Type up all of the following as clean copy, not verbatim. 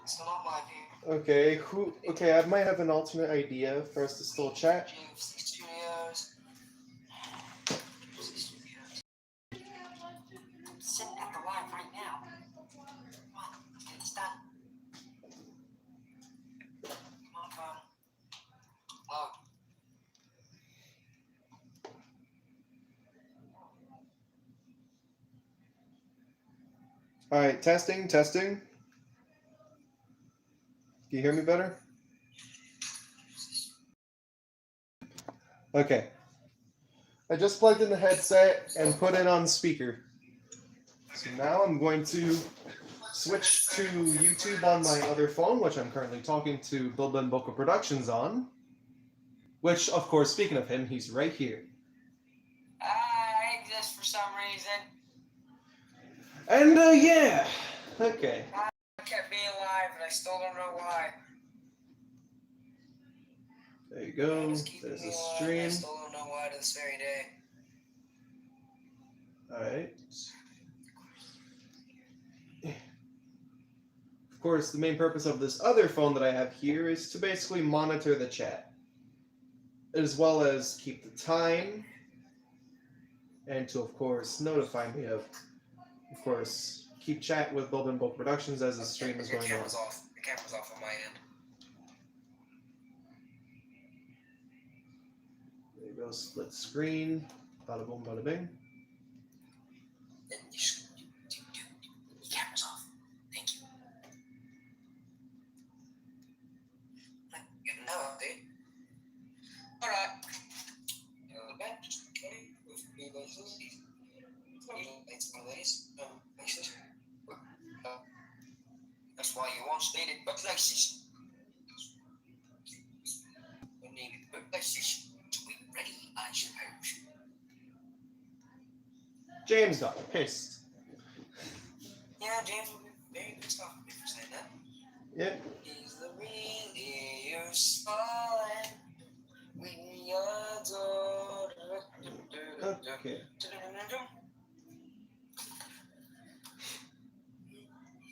Still not my view. Okay, okay, I might have an alternate idea for us to still chat. Studios. I'm sitting at the live right now. Come on, let's get this done. Come on, phone. Oh. All right, testing. Can you hear me better? Okay. I just plugged in the headset and put it on speaker. So now I'm going to switch to YouTube on my other phone, which I'm currently talking to Bilbo Boko Productions on. Which, of course, speaking of him, he's right here. I exist for some reason. And, yeah. Okay. I kept being alive, and I still don't know why. There you go. There's the stream. I still don't know why to this very day. Alright. Of course, the main purpose of this other phone that I have here is to basically monitor the chat, as well as keep the time, and to, of course, notify me of course, keep chat with Bilbo Boko Productions as the stream is going on. The camera's off on my end. There you go, split screen. Bada boom, bada bing. The camera's off. Thank you. No update. Alright. That's why you want needed bookcases. We needed bookcases to be ready, I suppose. James got pissed. Yeah, James will be very pissed off at me for saying that. Yep. He's the really useful and we adore. Okay.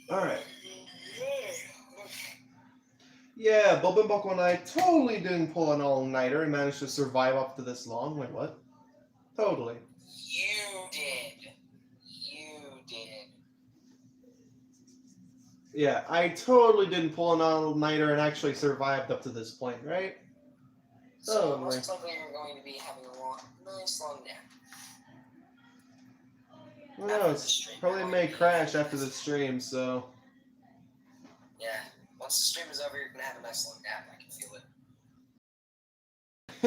Alright. Yeah, Bilbo Boko and I totally didn't pull an all-nighter and managed to survive up to this long. Wait, what? Totally. You did. Yeah, I totally didn't pull an all-nighter and actually survived up to this point, right? So most likely you're going to be having a nice long nap. No, it's probably may crash after the stream, so... Yeah, once the stream is over, you're going to have a nice long nap. I can feel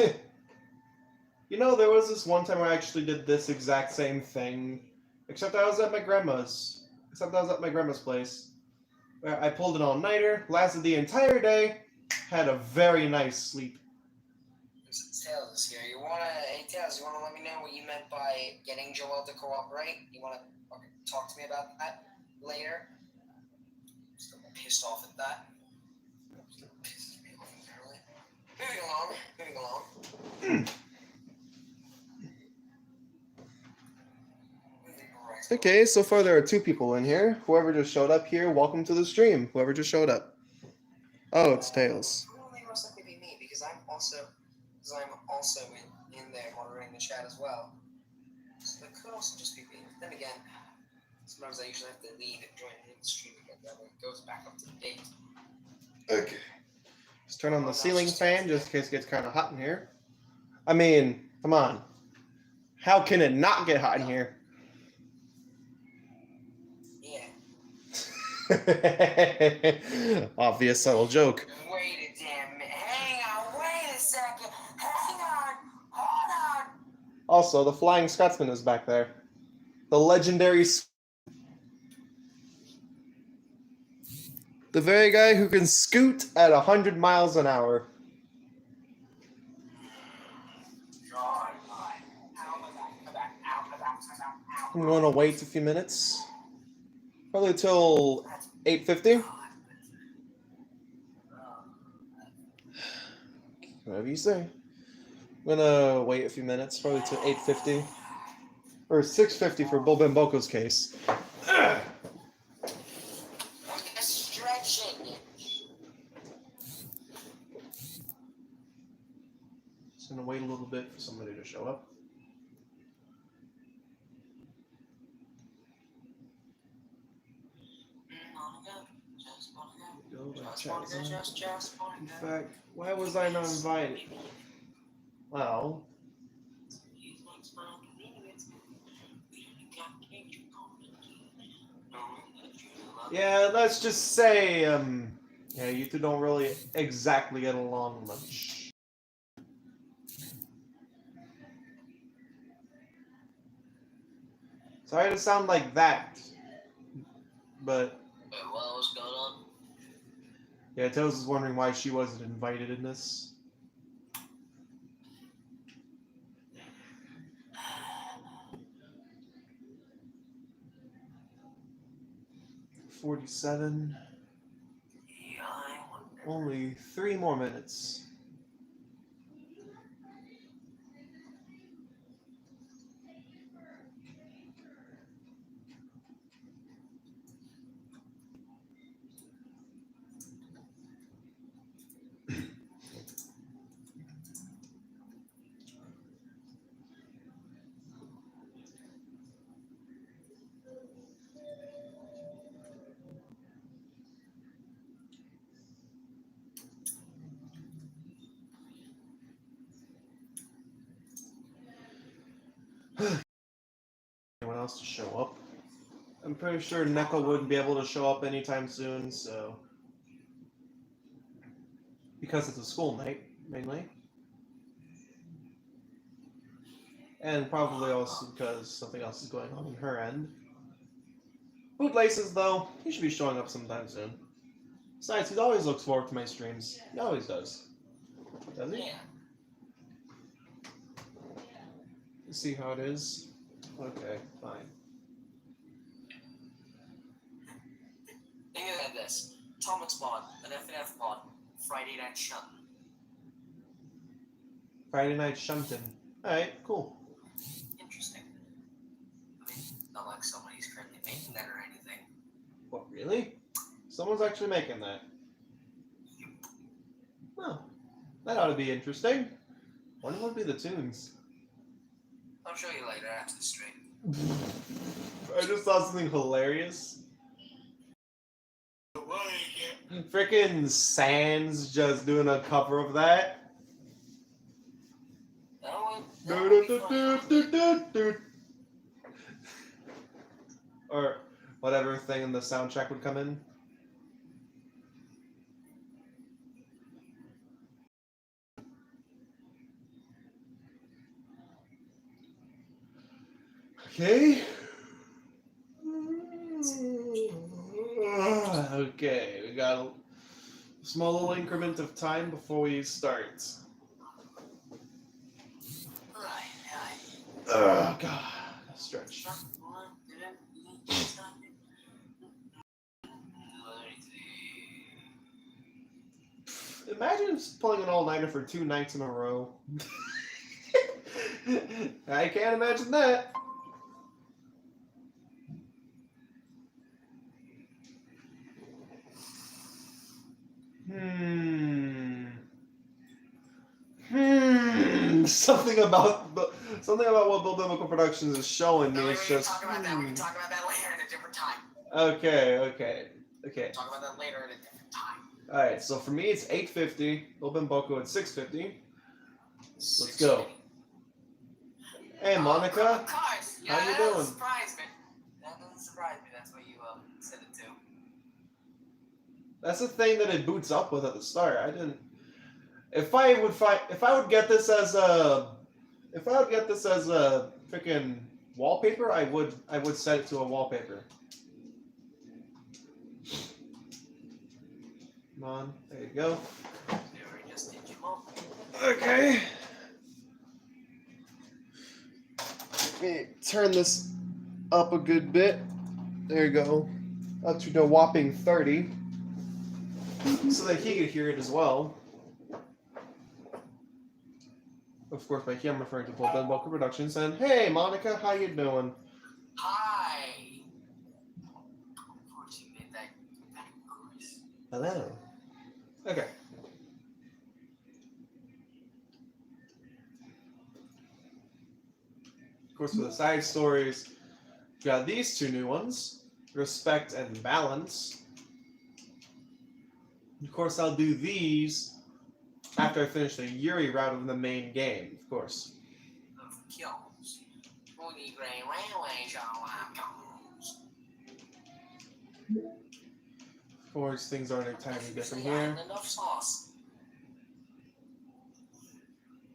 it. You know, there was this one time where I actually did this exact same thing, except I was at my grandma's. Place. Where I pulled an all-nighter, lasted the entire day, had a very nice sleep. Tails is here. Hey Tails, you wanna let me know what you meant by getting Joel to cooperate? You wanna talk to me about that later? Still pissed off at that. Still pisses me off entirely. Moving along. Okay, so far there are 2 people in here. Whoever just showed up here, welcome to the stream. Whoever just showed up. Oh, it's Tails. Probably most likely be me because I'm also in there monitoring the chat as well. So it could also just be me. Then again, sometimes I usually have to leave and join the stream again. That way it goes back up to date. Okay. Let's turn on the ceiling fan just in case it gets kind of hot in here. I mean, come on. How can it not get hot in here? Yeah. Obvious subtle joke. Wait a damn minute. Hang on, wait a second. Hang on. Hold on. Also, the Flying Scotsman is back there. The legendary... The very guy who can scoot at 100 miles an hour. I'm going to wait a few minutes. Probably till 8:50. Whatever you say. I'm gonna wait a few minutes, probably till 8:50. Or 6:50 for Bilbo Boko's case. Stretching. gonna wait a little bit for somebody to show up. In fact, why was I not invited? Well, yeah, let's just say, yeah, you two don't really exactly get along much. Sorry to sound like that, but What was going on? yeah, Tails is wondering why she wasn't invited in this. 47. Yeah, I wonder. Only 3 more minutes. Anyone else to show up? I'm pretty sure Neko wouldn't be able to show up anytime soon, so... Because it's a school night, mainly. And probably also because something else is going on her end. Bootlaces, though, he should be showing up sometime soon. Besides, he always looks forward to my streams. He always does. Doesn't he? Yeah. Let's see how it is. Okay, fine. Think of this. Atomic Spawn, an FNF mod, Friday Night Shunt. Friday Night Shuntin'. Alright, cool. Interesting. I mean, not like somebody's currently making that or anything. What, really? Someone's actually making that. Oh, that ought to be interesting. Wonder what would be the tunes. I'll show you later after the stream. I just saw something hilarious. Frickin' Sans just doing a cover of that. That would be funny. Or whatever thing in the soundtrack would come in. Okay. Okay, we got a small little increment of time before we start. Oh god, stretch. Imagine pulling an all-nighter for 2 nights in a row. I can't imagine that. Something about what Bill Biblical Productions is showing me. No, It's we just. can talk about that. We can talk about that later at a different time. Okay. Talk about that later at a different time. All right. So for me, it's 8:50. Bill Biblical at 6:50. Let's go. Hey, Monica. Cars. Yeah, How you that doing? doesn't surprise me. That doesn't surprise me. That's what you said it to. That's the thing that it boots up with at the start. I didn't. If I would get this as a freaking wallpaper, I would set it to a wallpaper. Come on, there you go. Yuri just did you up. Okay. Let me turn this up a good bit. There you go. Up to a whopping 30. So that he could hear it as well. Of course, by he, I'm referring to Full Ben Bulker Productions. And hey, Monica, how you doing? Hi. Of course, you made that chorus. Hello. Okay. course, for the side stories, we got these two new ones, Respect and Balance. Of course, I'll do these after I finish the Yuri route of the main game, of course. Of course, things aren't entirely different here.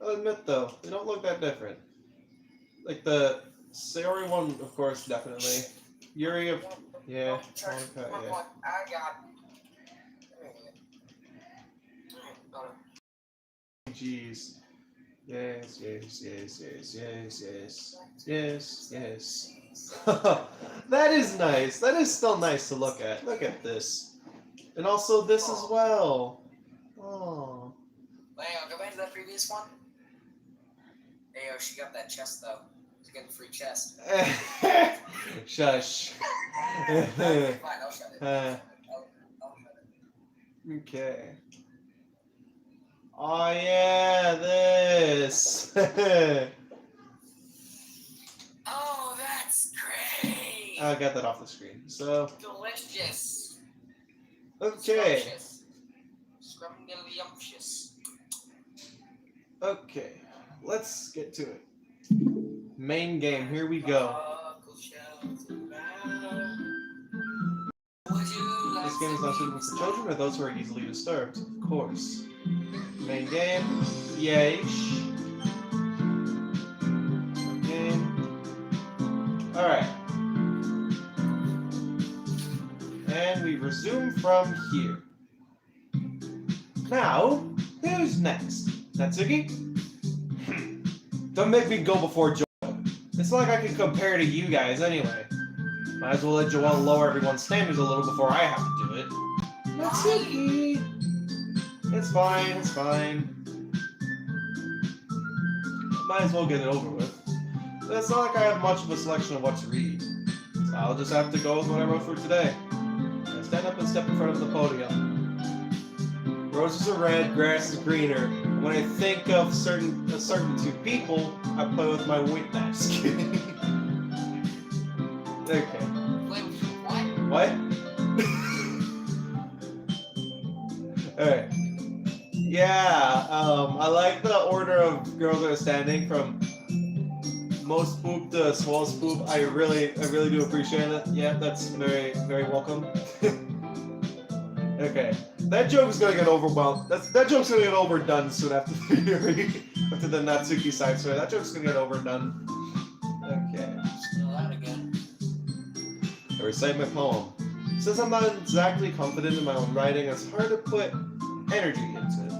I'll admit, though, they don't look that different. Like the Sayori one, of course, definitely. Yuri, yeah. Okay, yeah. Jeez. Yes, yes, yes, yes, yes, yes. Yes, yes. That is nice. That is still nice to look at. Look at this. And also this as well. Oh. Wait, I'll go back to that previous one. Hey, yo, she got that chest, though. She's getting free chest. Shush. Fine, I'll shut it. I'll shut it. Okay. Oh yeah, this. Oh, that's great. I'll get that off the screen. So. Delicious. Okay. Scrumptious. Okay. Let's get to it. Main game. Here we go. This game is not suitable for children or those who are easily disturbed. Of course. Main game. Yay. Game. Alright. And we resume from here. Now, who's next? Natsuki? Don't make me go before Joel. It's not like I can compare to you guys anyway. Might as well let Joel lower everyone's standards a little before I have to do it. Natsuki! It's fine, it's fine. Might as well get it over with. It's not like I have much of a selection of what to read. So I'll just have to go with what I wrote for today. I stand up and step in front of the podium. Roses are red, grass is greener. And when I think of a certain two people, I play with my wit mask. Okay. Wait, what? What? Alright. Yeah, I like the order of girls that are standing from most poop to smallest poop. I really do appreciate it. Yeah, that's very, very welcome. Okay. That joke is gonna get overwhelmed. That joke's gonna get overdone soon after the Yuri, after the Natsuki side story. That joke's gonna get overdone. Okay. Still out again. I recite my poem. Since I'm not exactly confident in my own writing, it's hard to put energy into it.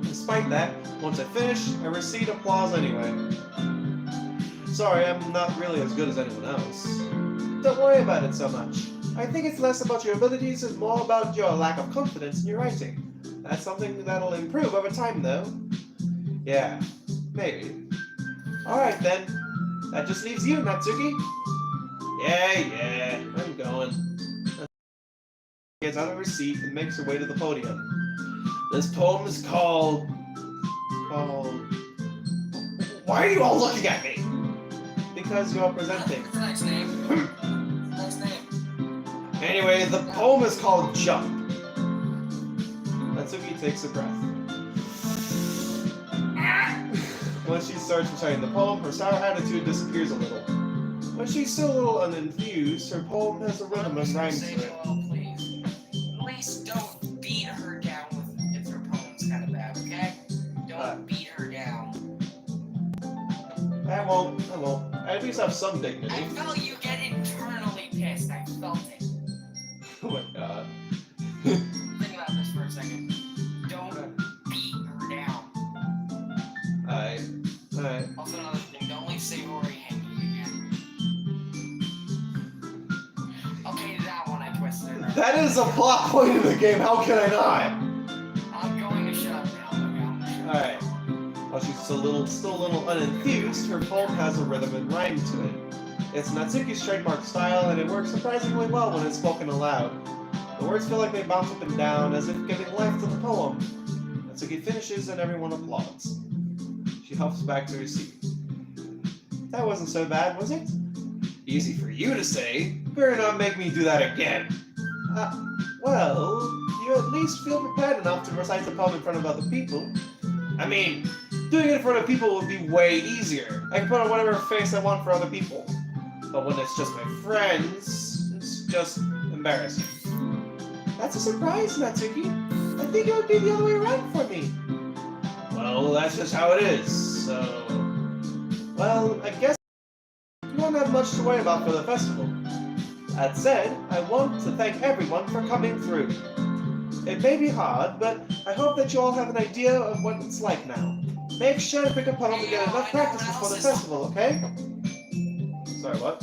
Despite that, once I finish, I receive applause anyway. Sorry, I'm not really as good as anyone else. Don't worry about it so much. I think it's less about your abilities and more about your lack of confidence in your writing. That's something that'll improve over time, though. Yeah, maybe. Alright then. That just leaves you, Natsuki. Yeah, I'm going. She gets out of her seat and makes her way to the podium. This poem is called... Why are you all looking at me? Because you're presenting. What's the next name? Next name. Anyway, the poem is called Jump. Natsuki takes a breath. Once she starts reciting the poem, her sour attitude disappears a little. When she's still a little unenthused, her poem has a rhythm and rhyme to it. Please. At least don't beat her down if her poem's kind of bad, okay? Don't beat her down. I won't. I at least have some dignity. I felt you get internally pissed. I felt it. Oh my god. Think about this for a second. Don't beat her down. Alright. Also, another thing, don't leave Sayori hanging again. Okay, that one I twisted around. That is a plot point in the game, how can I not? I'm going to shut up now. Alright. While she's still a little unenthused, her poem has a rhythm and rhyme to it. It's Natsuki's trademark style, and it works surprisingly well when it's spoken aloud. The words feel like they bounce up and down, as if giving life to the poem. Natsuki finishes and everyone applauds. She huffs back to her seat. That wasn't so bad, was it? Easy for you to say. Better not make me do that again. Well, you at least feel prepared enough to recite the poem in front of other people. I mean, doing it in front of people would be way easier. I can put on whatever face I want for other people. But when it's just my friends, it's just embarrassing. That's a surprise, Natsuki. I think it would be the other way around for me. Well, that's just how it is, so... Well, I guess you don't have much to worry about for the festival. That said, I want to thank everyone for coming through. It may be hard, but I hope that you all have an idea of what it's like now. Make sure to pick a poem to get enough practice before the festival, okay? Sorry, what?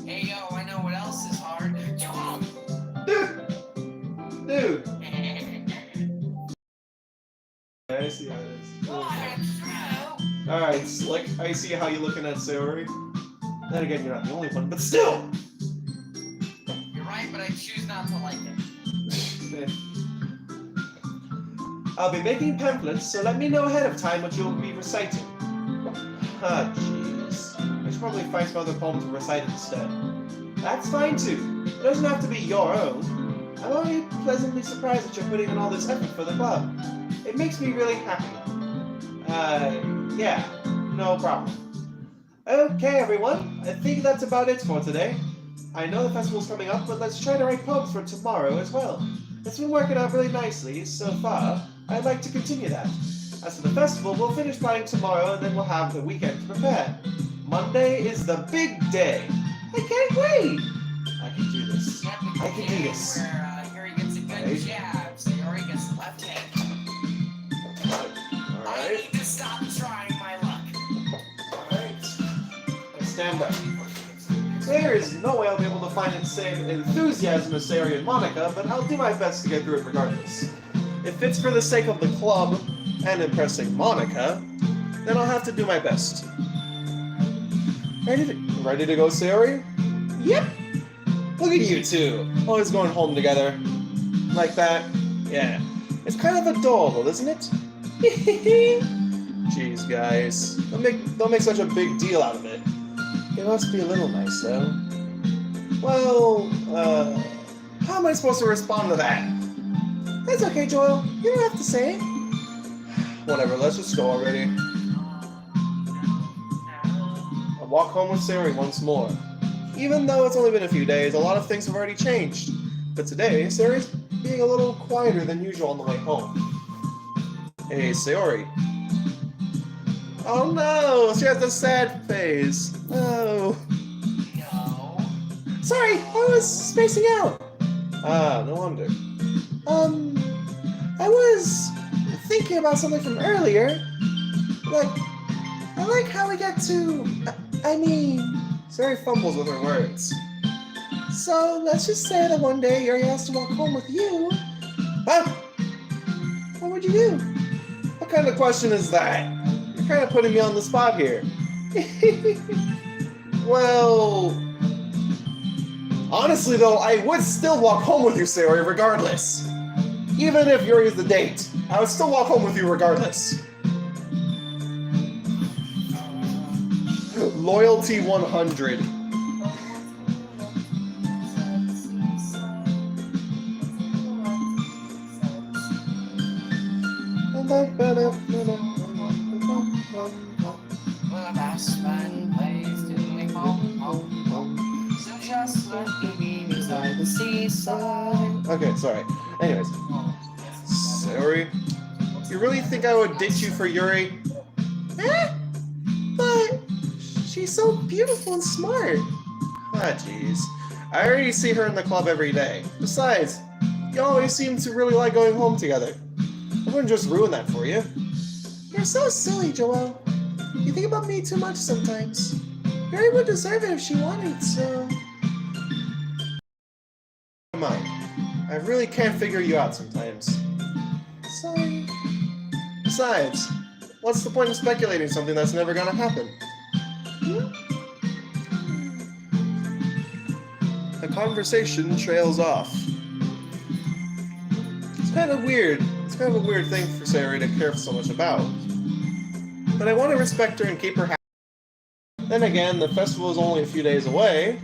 Hey, yo, I know what else is hard. Dude! I see how it is. Alright, Slick, I see how you're looking at Sayori. Then again, you're not the only one, but still! You're right, but I choose not to like it. I'll be making pamphlets, so let me know ahead of time what you'll be reciting. Ah, jeez. I should probably find some other poem to recite instead. That's fine too. It doesn't have to be your own. I'm only pleasantly surprised that you're putting in all this effort for the club. It makes me really happy. Yeah, no problem. Okay, everyone. I think that's about it for today. I know the festival's coming up, but let's try to write poems for tomorrow as well. It's been working out really nicely so far. I'd like to continue that. As for the festival, we'll finish planning tomorrow, and then we'll have the weekend to prepare. Monday is the big day. I can't wait! I can do this. I can do this. Yuri gets a good jab, Sayori gets the left hand. I need to stop trying my luck. Alright. Stand up. There is no way I'll be able to find the same enthusiasm as Sayori and Monica, but I'll do my best to get through it regardless. If it's for the sake of the club and impressing Monica, then I'll have to do my best. Ready to go, Sayori? Yep! Look at you two, always going home together. Like that. Yeah. It's kind of adorable, isn't it? Jeez, guys. Don't make such a big deal out of it. It must be a little nice, though. Well, how am I supposed to respond to that? That's okay, Joel. You don't have to say it. Whatever, let's just go already. I'll walk home with Sayori once more. Even though it's only been a few days, a lot of things have already changed. But today, Sayori's being a little quieter than usual on the way home. Hey, Sayori. Oh no, she has the sad face. No. No. Sorry, I was spacing out. Ah, no wonder. I was thinking about something from earlier. I like how we get to, Sayori fumbles with her words. So, let's just say that one day Yuri has to walk home with you. Huh? What would you do? What kind of question is that? You're kind of putting me on the spot here. Well, honestly though, I would still walk home with you, Sayori, regardless. Even if Yuri is the date, I would still walk home with you regardless. Loyalty 100. My best friend plays to me home. So just let me be beside the seaside. Okay, sorry. Anyways. Sayori, you really think I would ditch you for Yuri? But she's so beautiful and smart. Ah, jeez. I already see her in the club every day. Besides, you always seem to really like going home together. I wouldn't just ruin that for you. You're so silly, Joel. You think about me too much sometimes. Yuri would deserve it if she wanted, so... Never mind. I really can't figure you out sometimes. Sorry. Besides, what's the point of speculating something that's never gonna happen? the conversation trails off. It's kind of weird. It's kind of a weird thing for Sayori to care so much about. But I want to respect her and keep her happy. Then again, the festival is only a few days away.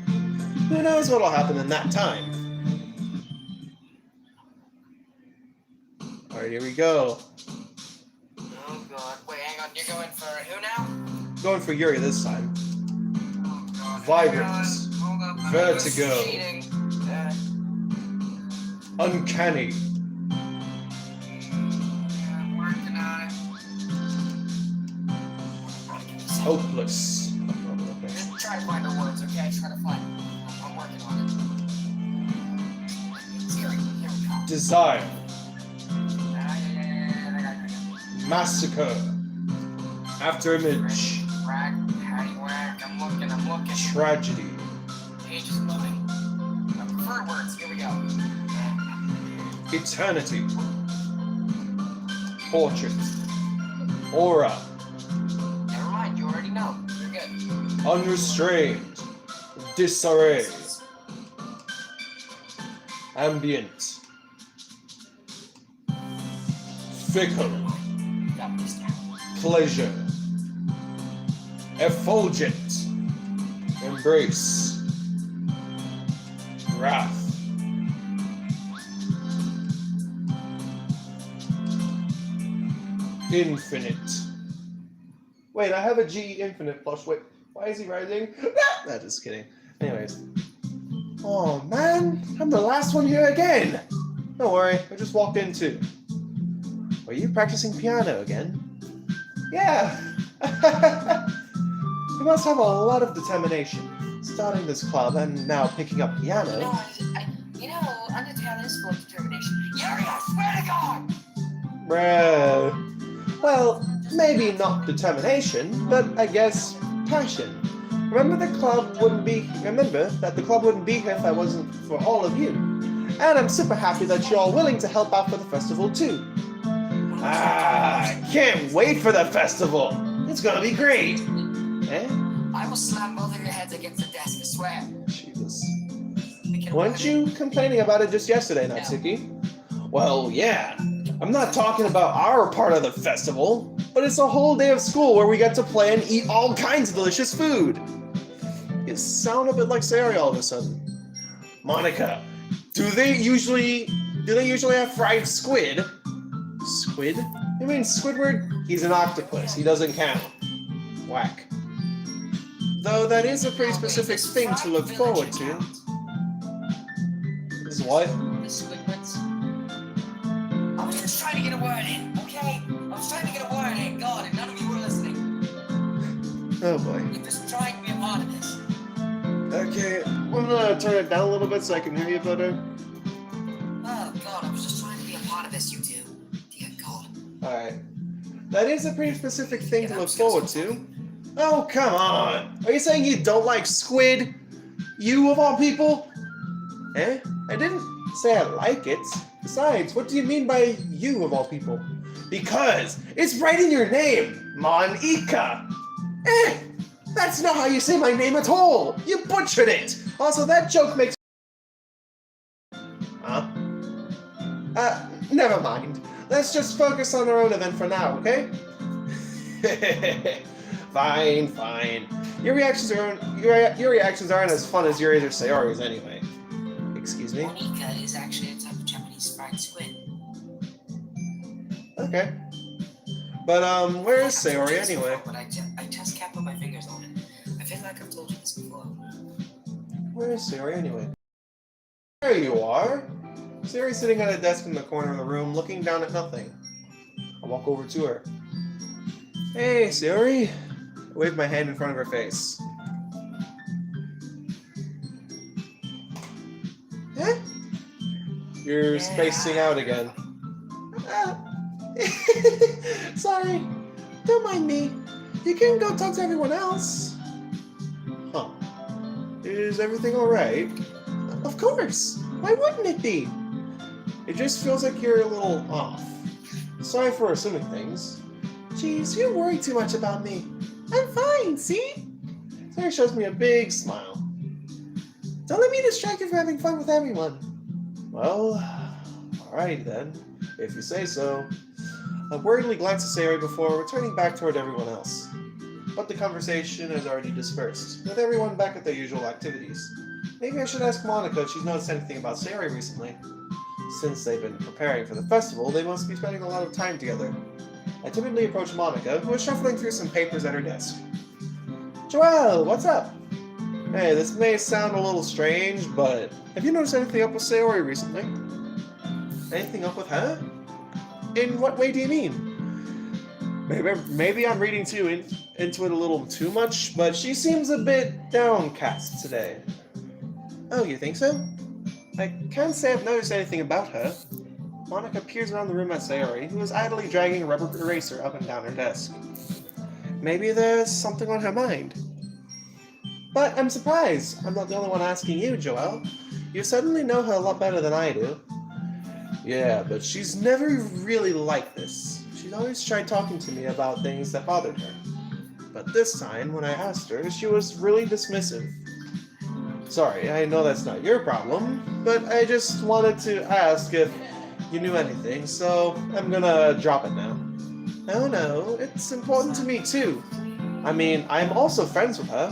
Who knows what'll happen in that time? Alright, here we go. Oh god. Wait, hang on. You're going for who now? Going for Yuri this time. Oh god. Vibrance. Hold up. Vertigo. Cheating. Uncanny. I'm working on it. Hopeless. Just try to find the words, okay? Try to find them. I'm working on it. Here we go. Desire. Yeah. Massacre. After image. Rack, paddywhack. I'm looking. Tragedy. Page is moving. Preferred words. Here we go. Eternity. Portrait. Aura. Never mind. You already know. You're good. Unrestrained. Disarray. Ambient. Fickle. Got this now. Pleasure. Effulgent. Embrace. Wrath. Infinite. Wait, I have a G infinite plush. Wait, why is he rising? Nah, just kidding. Anyways. Oh man, I'm the last one here again. Don't worry, I just walked in too. Are you practicing piano again? Yeah. You must have a lot of determination. Starting this club and now picking up piano. Undertale is full of determination. Yuri, I swear to God! Bruh. Well, maybe not determination, but I guess passion. Remember that the club wouldn't be here if I wasn't for all of you. And I'm super happy that you're all willing to help out for the festival too. I can't wait for the festival. It's gonna be great. Eh? I will slam both of your heads against the desk, I swear. Jesus. Weren't you complaining about it just yesterday, Natsuki? Well, yeah. I'm not talking about our part of the festival, but it's a whole day of school where we get to play and eat all kinds of delicious food. You sound a bit like Sayori all of a sudden. Monica, do they usually have fried squid? Squid? You mean Squidward? He's an octopus. He doesn't count. Whack. Though that is a pretty specific thing to look forward to. Is what? The Squidwards. I was just trying to get a word in, okay? I was trying to get a word in, God, and none of you were listening. Oh boy. You're just trying to be a part of this. Okay, I'm gonna turn it down a little bit so I can hear you better. Oh, God, I was just trying to be a part of this, you two. Dear God. Alright. That is a pretty specific thing to look forward to. Oh, come on! Are you saying you don't like squid? You, of all people? Eh? I didn't say I like it. Besides, what do you mean by you, of all people? Because it's right in your name, Monica! Eh! That's not how you say my name at all! You butchered it! Also, that joke makes... Huh? Never mind. Let's just focus on our own event for now, okay? Fine, fine. Your reactions aren't as fun as Yuri's or Sayori's anyway. Excuse me? Monica is actually a type of Japanese fried squid. Okay. But, where is Sayori anyway? But I just can't put my fingers on it. I feel like I've told you this before. Where is Sayori anyway? There you are! Sayori's sitting at a desk in the corner of the room, looking down at nothing. I walk over to her. Hey, Sayori! I wave my hand in front of her face. Eh? You're spacing out again. Sorry. Don't mind me. You can go talk to everyone else. Huh. Is everything alright? Of course. Why wouldn't it be? It just feels like you're a little off. Sorry for assuming things. Jeez, you worry too much about me. I'm fine, see? Sarah shows me a big smile. Don't let me distract you from having fun with everyone. Well, alright then, if you say so. I worriedly glanced at Sayori before returning back toward everyone else. But the conversation has already dispersed, with everyone back at their usual activities. Maybe I should ask Monica if she's noticed anything about Sayori recently. Since they've been preparing for the festival, they must be spending a lot of time together. I timidly approached Monica, who was shuffling through some papers at her desk. Joelle, what's up? Hey, this may sound a little strange, but have you noticed anything up with Sayori recently? Anything up with her? In what way do you mean? Maybe I'm reading into it a little too much, but she seems a bit downcast today. Oh, you think so? I can't say I've noticed anything about her. Monica peers around the room at Sayori, who is idly dragging a rubber eraser up and down her desk. Maybe there's something on her mind. But I'm surprised. I'm not the only one asking you, Joelle. You certainly know her a lot better than I do. Yeah, but she's never really like this. She's always tried talking to me about things that bothered her. But this time, when I asked her, she was really dismissive. Sorry, I know that's not your problem, but I just wanted to ask if you knew anything, so I'm gonna drop it now. Oh no, it's important to me too. I mean, I'm also friends with her.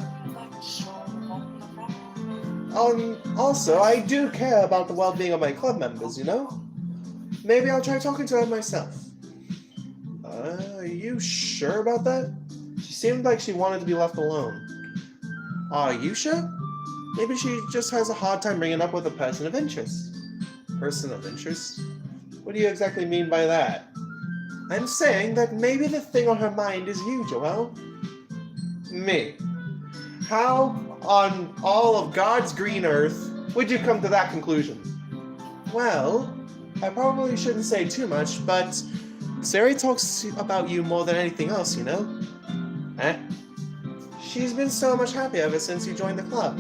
Also, I do care about the well-being of my club members, you know? Maybe I'll try talking to her myself. Are you sure about that? She seemed like she wanted to be left alone. Are you sure? Maybe she just has a hard time bringing up with a person of interest. Person of interest? What do you exactly mean by that? I'm saying that maybe the thing on her mind is you, Joelle. Me? How on all of God's green earth would you come to that conclusion? Well, I probably shouldn't say too much, but Sayori talks about you more than anything else, you know? She's been so much happier ever since you joined the club.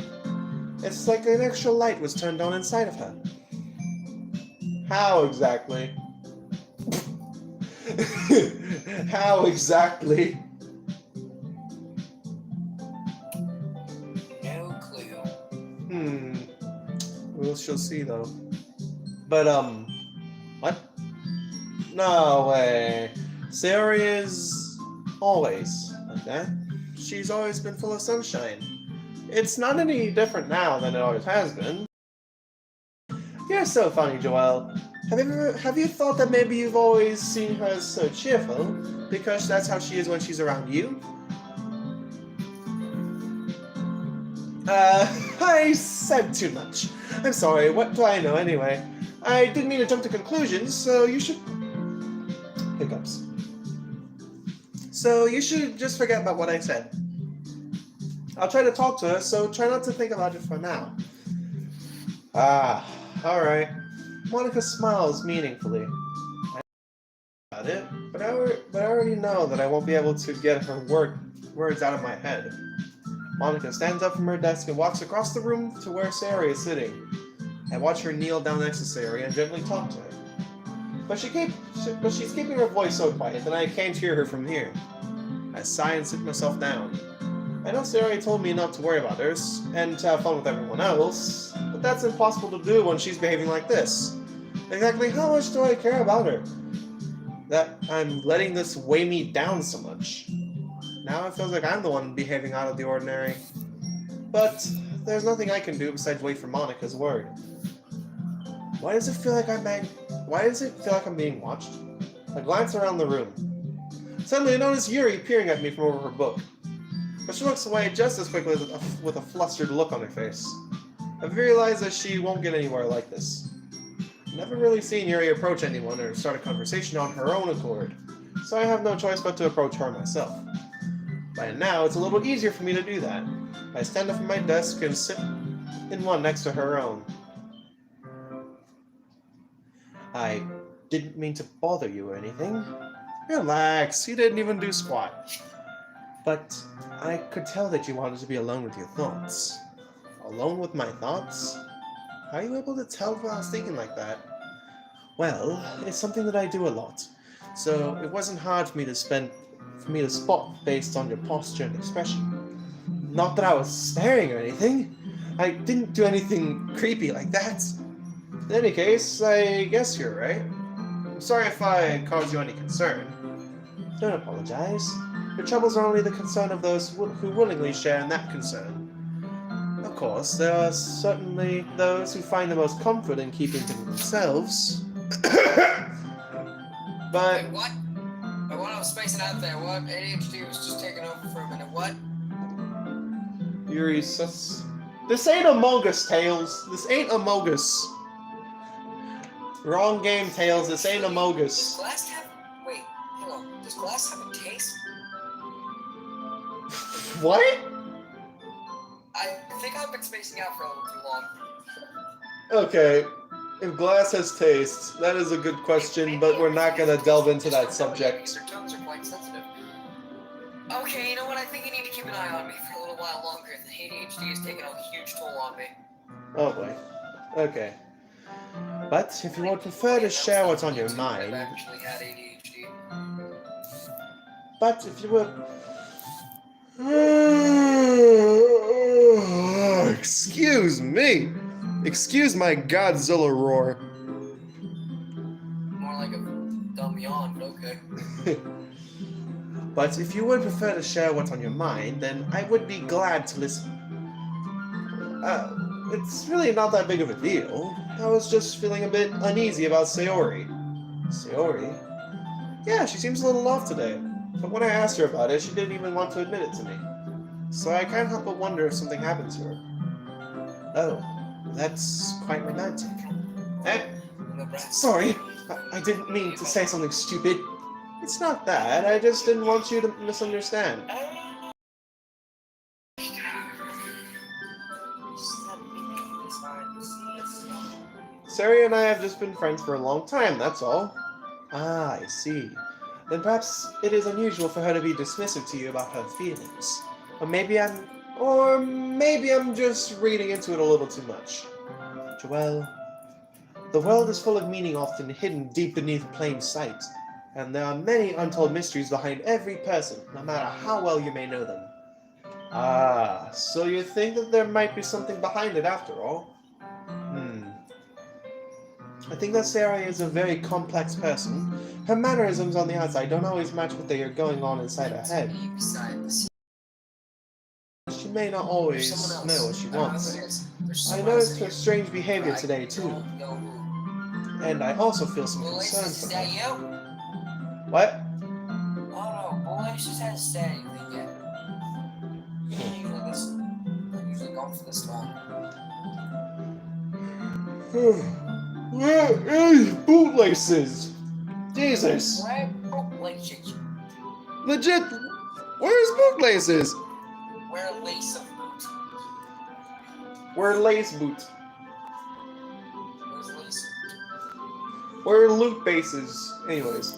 It's like an extra light was turned on inside of her. How exactly? How exactly? No clue. We shall see though. But what? No way. Sayori is always like that. She's always been full of sunshine. It's not any different now than it always has been. You're so funny, Joelle. Have you thought that maybe you've always seen her as so cheerful because that's how she is when she's around you? I said too much. I'm sorry, what do I know anyway? I didn't mean to jump to conclusions, so you should... Hiccups. So you should just forget about what I said. I'll try to talk to her, so try not to think about it for now. Alright. Monica smiles meaningfully. I about it, but I already know that I won't be able to get her words out of my head. Monica stands up from her desk and walks across the room to where Sayori is sitting. I watch her kneel down next to Sayori and gently talk to her. But she's keeping her voice so quiet that I can't hear her from here. I sigh and sit myself down. I know Sayori told me not to worry about her and to have fun with everyone else, but that's impossible to do when she's behaving like this. Exactly how much do I care about her? That I'm letting this weigh me down so much. Now it feels like I'm the one behaving out of the ordinary. But there's nothing I can do besides wait for Monica's word. Why does it feel like I'm being watched? I glance around the room. Suddenly I notice Yuri peering at me from over her book. But she looks away just as quickly with a flustered look on her face. I've realized that she won't get anywhere like this. I've never really seen Yuri approach anyone or start a conversation on her own accord, so I have no choice but to approach her myself. By now, it's a little easier for me to do that. I stand up from my desk and sit in one next to her own. I didn't mean to bother you or anything. Relax, you didn't even do squat. But I could tell that you wanted to be alone with your thoughts. Alone with my thoughts? How are you able to tell what I was thinking like that? Well, it's something that I do a lot, so it wasn't hard for me to spot based on your posture and expression. Not that I was staring or anything, I didn't do anything creepy like that. In any case, I guess you're right. I'm sorry if I caused you any concern. Don't apologize. Your troubles are only the concern of those who willingly share in that concern. Of course, there are certainly those who find the most comfort in keeping to themselves. But... Wait, what? I was spacing out there. What? ADHD was just taking over for a minute. What? Yuri sus... This ain't Among Us, Tails. This ain't Among Us. Wrong game, Tails. This ain't Among Does Us. glass have... Wait, hang on. Does glass have a taste? What? I think I've been spacing out for a little too long. Okay. If glass has taste, that is a good question, but we're not gonna delve into that subject. Their tongues are quite sensitive. Okay, you know what? I think you need to keep an eye on me for a little while longer. The ADHD is taking a huge toll on me. Oh boy. Okay. But if you would prefer to share what's on your mind... I've actually had ADHD. But if you would... Excuse me! Excuse my Godzilla roar. More like a dumb yawn, but okay. But if you would prefer to share what's on your mind, then I would be glad to listen. It's really not that big of a deal. I was just feeling a bit uneasy about Sayori. Sayori? Yeah, she seems a little off today. But when I asked her about it, she didn't even want to admit it to me. So I can't help but wonder if something happened to her. Oh, that's quite romantic. Sorry, I didn't mean to say something stupid. It's not that, I just didn't want you to misunderstand. Sayori and I have just been friends for a long time, that's all. Ah, I see. Then perhaps it is unusual for her to be dismissive to you about her feelings. Or maybe I'm just reading into it a little too much. Joelle, the world is full of meaning often hidden deep beneath plain sight, and there are many untold mysteries behind every person, no matter how well you may know them. Ah, so you think that there might be something behind it after all? I think that Sayori is a very complex person. Her mannerisms on the outside don't always match what they are going on inside her head. She may not always know what she wants. I noticed her strange behavior today, too. And I also feel some concern for her. What? Oh no, boys just hasn't said anything yet. I'm usually gone for this long. Bootlaces! Jesus! Where bootlaces? Legit! Where's bootlaces? Where lace of boot? Where lace boot? Where's lace? Where loot bases? Anyways.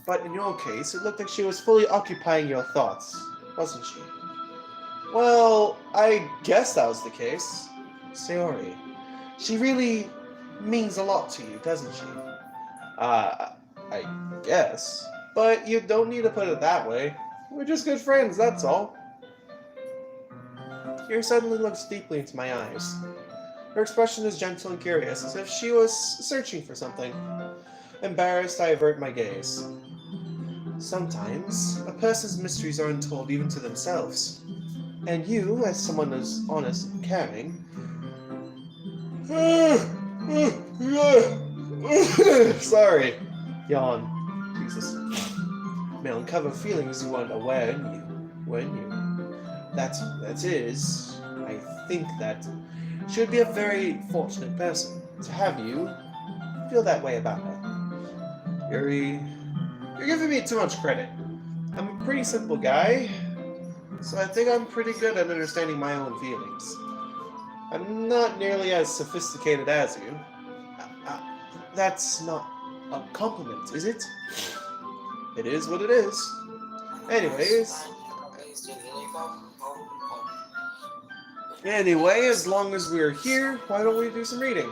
But in your case, it looked like she was fully occupying your thoughts, wasn't she? Well, I guess that was the case. Sayori. She really means a lot to you, doesn't she? I guess. But you don't need to put it that way. We're just good friends, that's all. Yuri suddenly looks deeply into my eyes. Her expression is gentle and curious, as if she was searching for something. Embarrassed, I avert my gaze. Sometimes, a person's mysteries are untold even to themselves. And you, as someone as honest and caring... Sorry. Yawn. Jesus. May uncover feelings you weren't aware in you, weren't you? That is, I think that she would be a very fortunate person to have you feel that way about her. Yuri, you're giving me too much credit. I'm a pretty simple guy, so I think I'm pretty good at understanding my own feelings. I'm not nearly as sophisticated as you. That's not a compliment, is it? It is what it is. Anyways, as long as we're here, why don't we do some reading?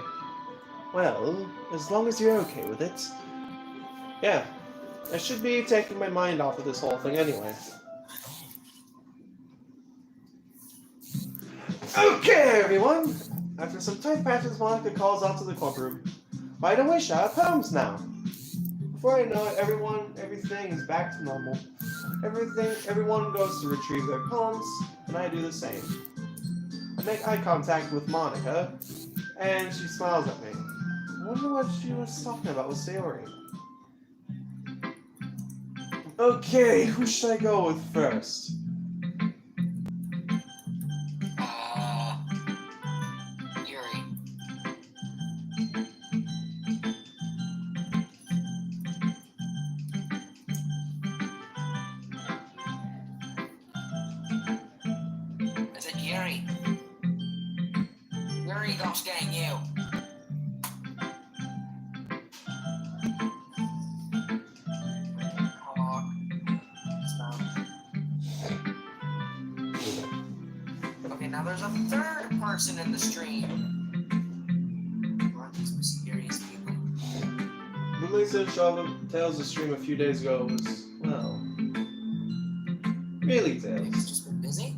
Well, as long as you're okay with it. Yeah, I should be taking my mind off of this whole thing anyway. Okay, everyone. After some tight patches, Monica calls out to the clubroom. By the way, shout out poems now. Before I know it, everything is back to normal. Everyone goes to retrieve their poems, and I do the same. I make eye contact with Monica, and she smiles at me. I wonder what she was talking about with Sayori. Okay, who should I go with first? Yuri. I said Yuri. Yuri, God's getting you. Okay, now there's a third person in the stream. Aren't these mysterious people? Lily said Charlotte Tales' stream a few days ago was, well, really He's Tales. just been busy?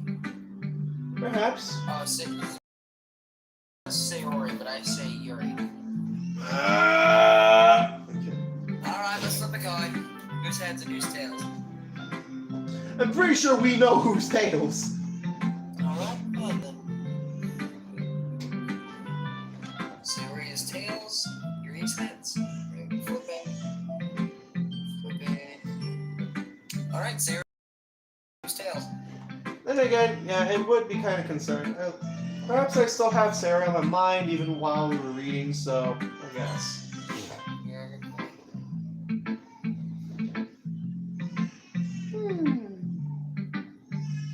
Perhaps. Oh, Sayori, but I say Yuri. Okay. Alright, let's flip a coin. Whose heads and whose tails? I'm pretty sure we know who's Tails. Alright, fine then. Sayori is tails, Yuri's heads. Right, flipping. Alright, Sayori is tails. Then again, yeah, it would be kind of concerned. Perhaps I still have Sarah on my mind even while we were reading, so I guess. Yeah, good point.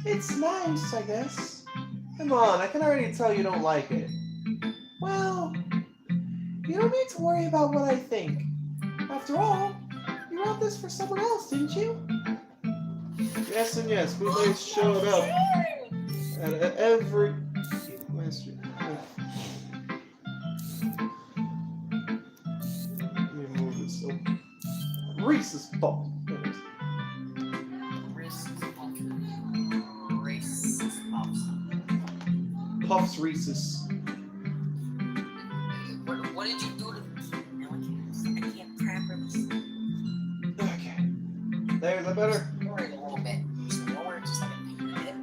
It's nice, I guess. Come on, I can already tell you don't like it. Well, you don't need to worry about what I think. After all, you wrote this for someone else, didn't you? Yes and yes, bootlegs showed up at every... Let me move this up. Reese's ball. Puffs Reese's. What did you do to me? I can't cramp this. Okay. There's that better? Lower it a little bit. Just lower it just like a bit.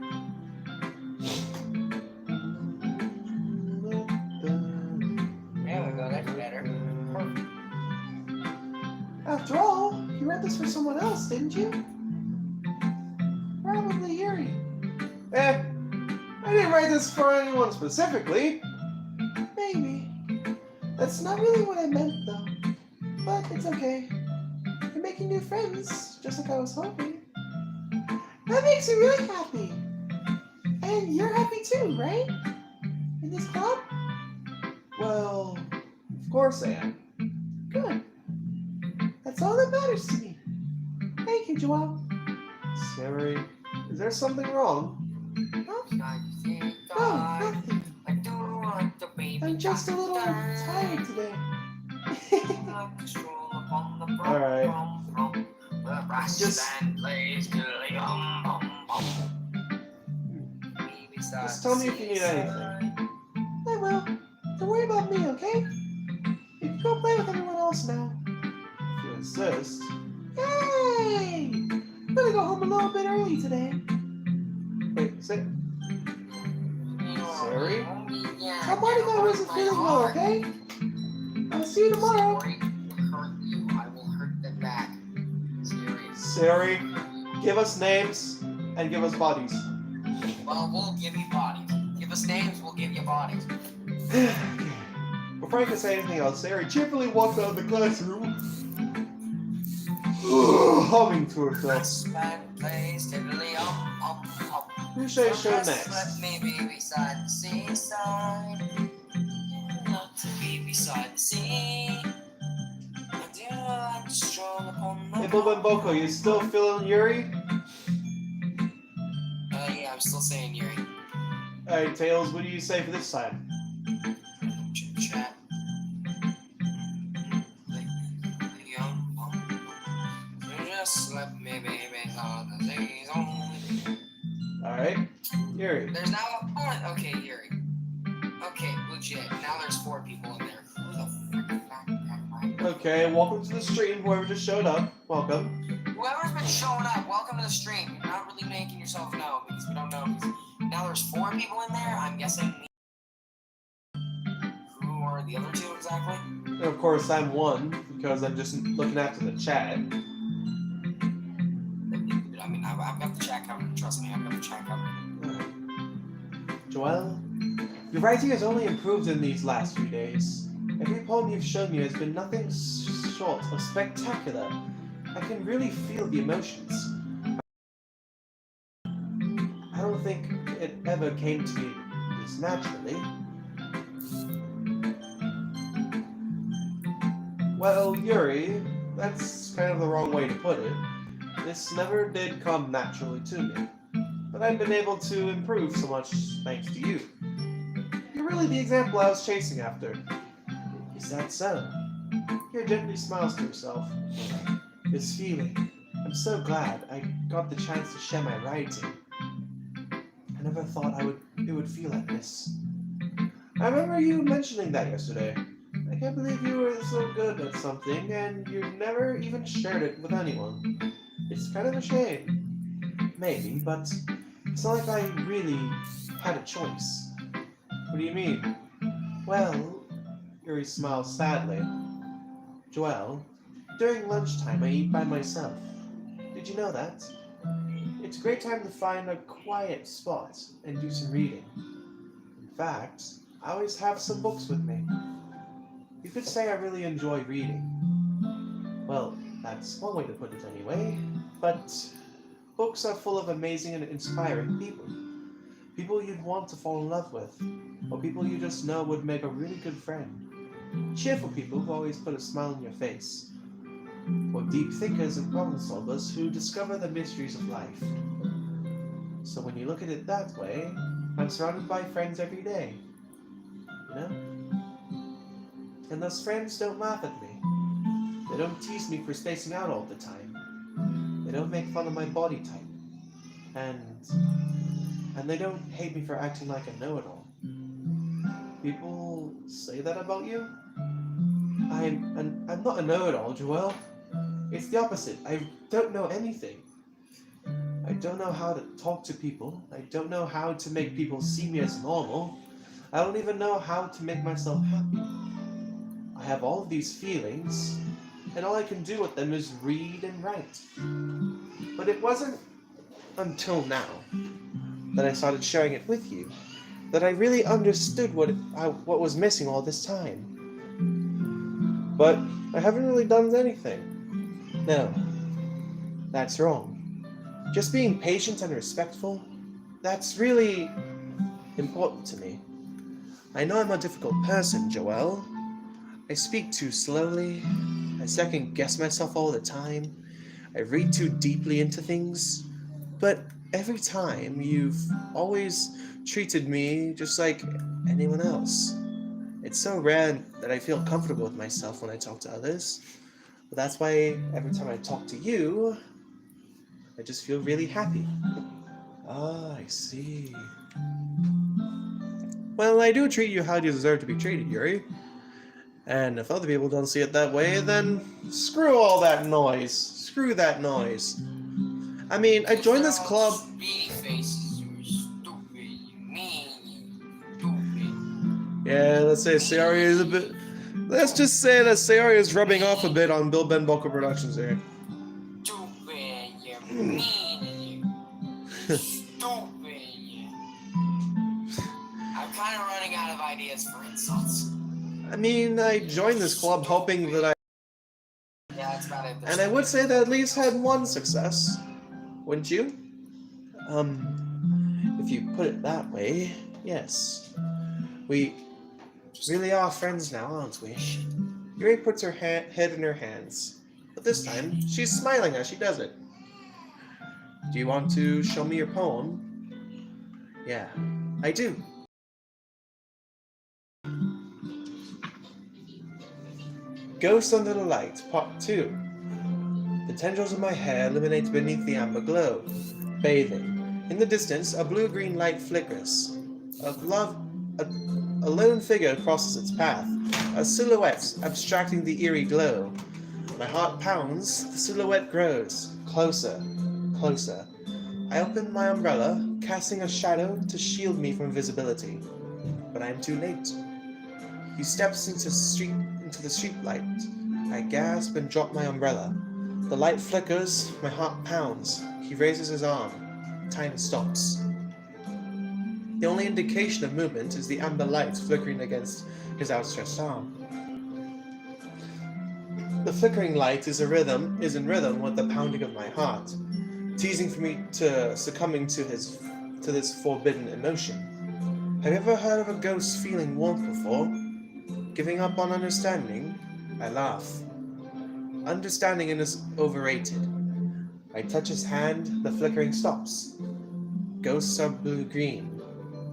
There we go, that's better. Perfect. After all, you wrote this for someone else, didn't you? Probably Yuri. I didn't write this for anyone specifically. Maybe. That's not really what I meant, though. But it's okay. You're making new friends, just like I was hoping. That makes me really happy. And you're happy too, right? In this club? Well, of course I am. Good. That's all that matters to me. Thank you, Joelle. Sayori, is there something wrong? Huh? No, nothing. I'm just a little tired today. Alright. Just tell me if you need anything. I will. Don't worry about me, okay? You can go play with everyone else now. If you insist. Yay! I'm gonna go home a little bit early today. Wait, say... Sayori? Tell Monica I wasn't feeling well, okay? I'll see you tomorrow. I will hurt them back. Sayori, give us names and give us bodies. Well, we'll give you bodies. Give us names, we'll give you bodies. Before I can say anything else, Sayori cheerfully walks out of the classroom, humming to herself. Who should I show next? Let me be beside the seaside. Not to be beside the sea. I do like to stroll upon the Hey, Bobo and Boko, you still feeling Yuri? Yeah, I'm still saying Yuri. Alright, Tails, what do you say for this time? Chit chat. Just let me be beside the seaside. Alright, Yuri. There's now a point. Okay, Yuri. Okay, legit. Now there's 4 people in there. Who the frick is that? Okay, welcome to the stream, whoever just showed up. Welcome. Whoever's been showing up, welcome to the stream. You're not really making yourself known because we don't know. Now there's 4 people in there. I'm guessing. Who are the other 2 exactly? And of course, I'm one because I'm just looking after the chat. I mean, I've got the chat covered. Trust me, I've got the chat covered. Joel, your writing has only improved in these last few days. Every poem you've shown me has been nothing short of spectacular. I can really feel the emotions. I don't think it ever came to me this naturally. Well, Yuri, that's kind of the wrong way to put it. This never did come naturally to me. But I've been able to improve so much thanks to you. You're really the example I was chasing after. Is that so? Yuri gently smiles to herself. This feeling. I'm so glad I got the chance to share my writing. I never thought it would feel like this. I remember you mentioning that yesterday. I can't believe you were so good at something and you never even shared it with anyone. It's kind of a shame. Maybe, but it's not like I really had a choice. What do you mean? Well, Yuri smiles sadly. Joel, during lunchtime I eat by myself. Did you know that? It's a great time to find a quiet spot and do some reading. In fact, I always have some books with me. You could say I really enjoy reading. Well, that's one way to put it anyway, but books are full of amazing and inspiring people. People you'd want to fall in love with, or people you just know would make a really good friend. Cheerful people who always put a smile on your face. Or deep thinkers and problem solvers who discover the mysteries of life. So when you look at it that way, I'm surrounded by friends every day. You know? And those friends don't laugh at me. They don't tease me for spacing out all the time. They don't make fun of my body type. And they don't hate me for acting like a know-it-all. People say that about you? I'm not a know-it-all, Joel. It's the opposite. I don't know anything. I don't know how to talk to people. I don't know how to make people see me as normal. I don't even know how to make myself happy. I have all of these feelings, and all I can do with them is read and write. But it wasn't until now that I started sharing it with you that I really understood what was missing all this time. But I haven't really done anything. No, that's wrong. Just being patient and respectful, that's really important to me. I know I'm a difficult person, Joel. I speak too slowly. I second guess myself all the time. I read too deeply into things. But every time, you've always treated me just like anyone else. It's so rare that I feel comfortable with myself when I talk to others. But that's why every time I talk to you, I just feel really happy. Ah, I see. Well, I do treat you how you deserve to be treated, Yuri. And if other people don't see it that way, then screw all that noise. Screw that noise. I mean, I joined this club... Yeah, let's say Sayori is a bit... Let's just say that Sayori is rubbing off a bit on Bill Ben Boca Productions here. Stupid, you're mean, you stupid. I'm kind of running out of ideas for insults. I mean, I joined this club hoping that I... Yeah, that's about it. And I would say that at least had one success. Wouldn't you? If you put it that way, yes. We really are friends now, aren't we? Yuri puts her head in her hands. But this time, she's smiling as she does it. Do you want to show me your poem? Yeah, I do. Ghost Under the Light, Part 2. The tendrils of my hair illuminate beneath the amber glow, bathing In the distance, a blue-green light flickers. A lone figure crosses its path, a silhouette abstracting the eerie glow. My heart pounds, the silhouette grows. Closer, closer. I open my umbrella, casting a shadow to shield me from visibility. But I am too late. He steps into the streetlight. I gasp and drop my umbrella. The light flickers, my heart pounds. He raises his arm. Time stops. The only indication of movement is the amber light flickering against his outstretched arm. The flickering light is in rhythm with the pounding of my heart, teasing for me to succumbing to this forbidden emotion. Have you ever heard of a ghost feeling warmth before? Giving up on understanding? I laugh. Understanding is overrated. I touch his hand, the flickering stops. Ghosts are blue-green.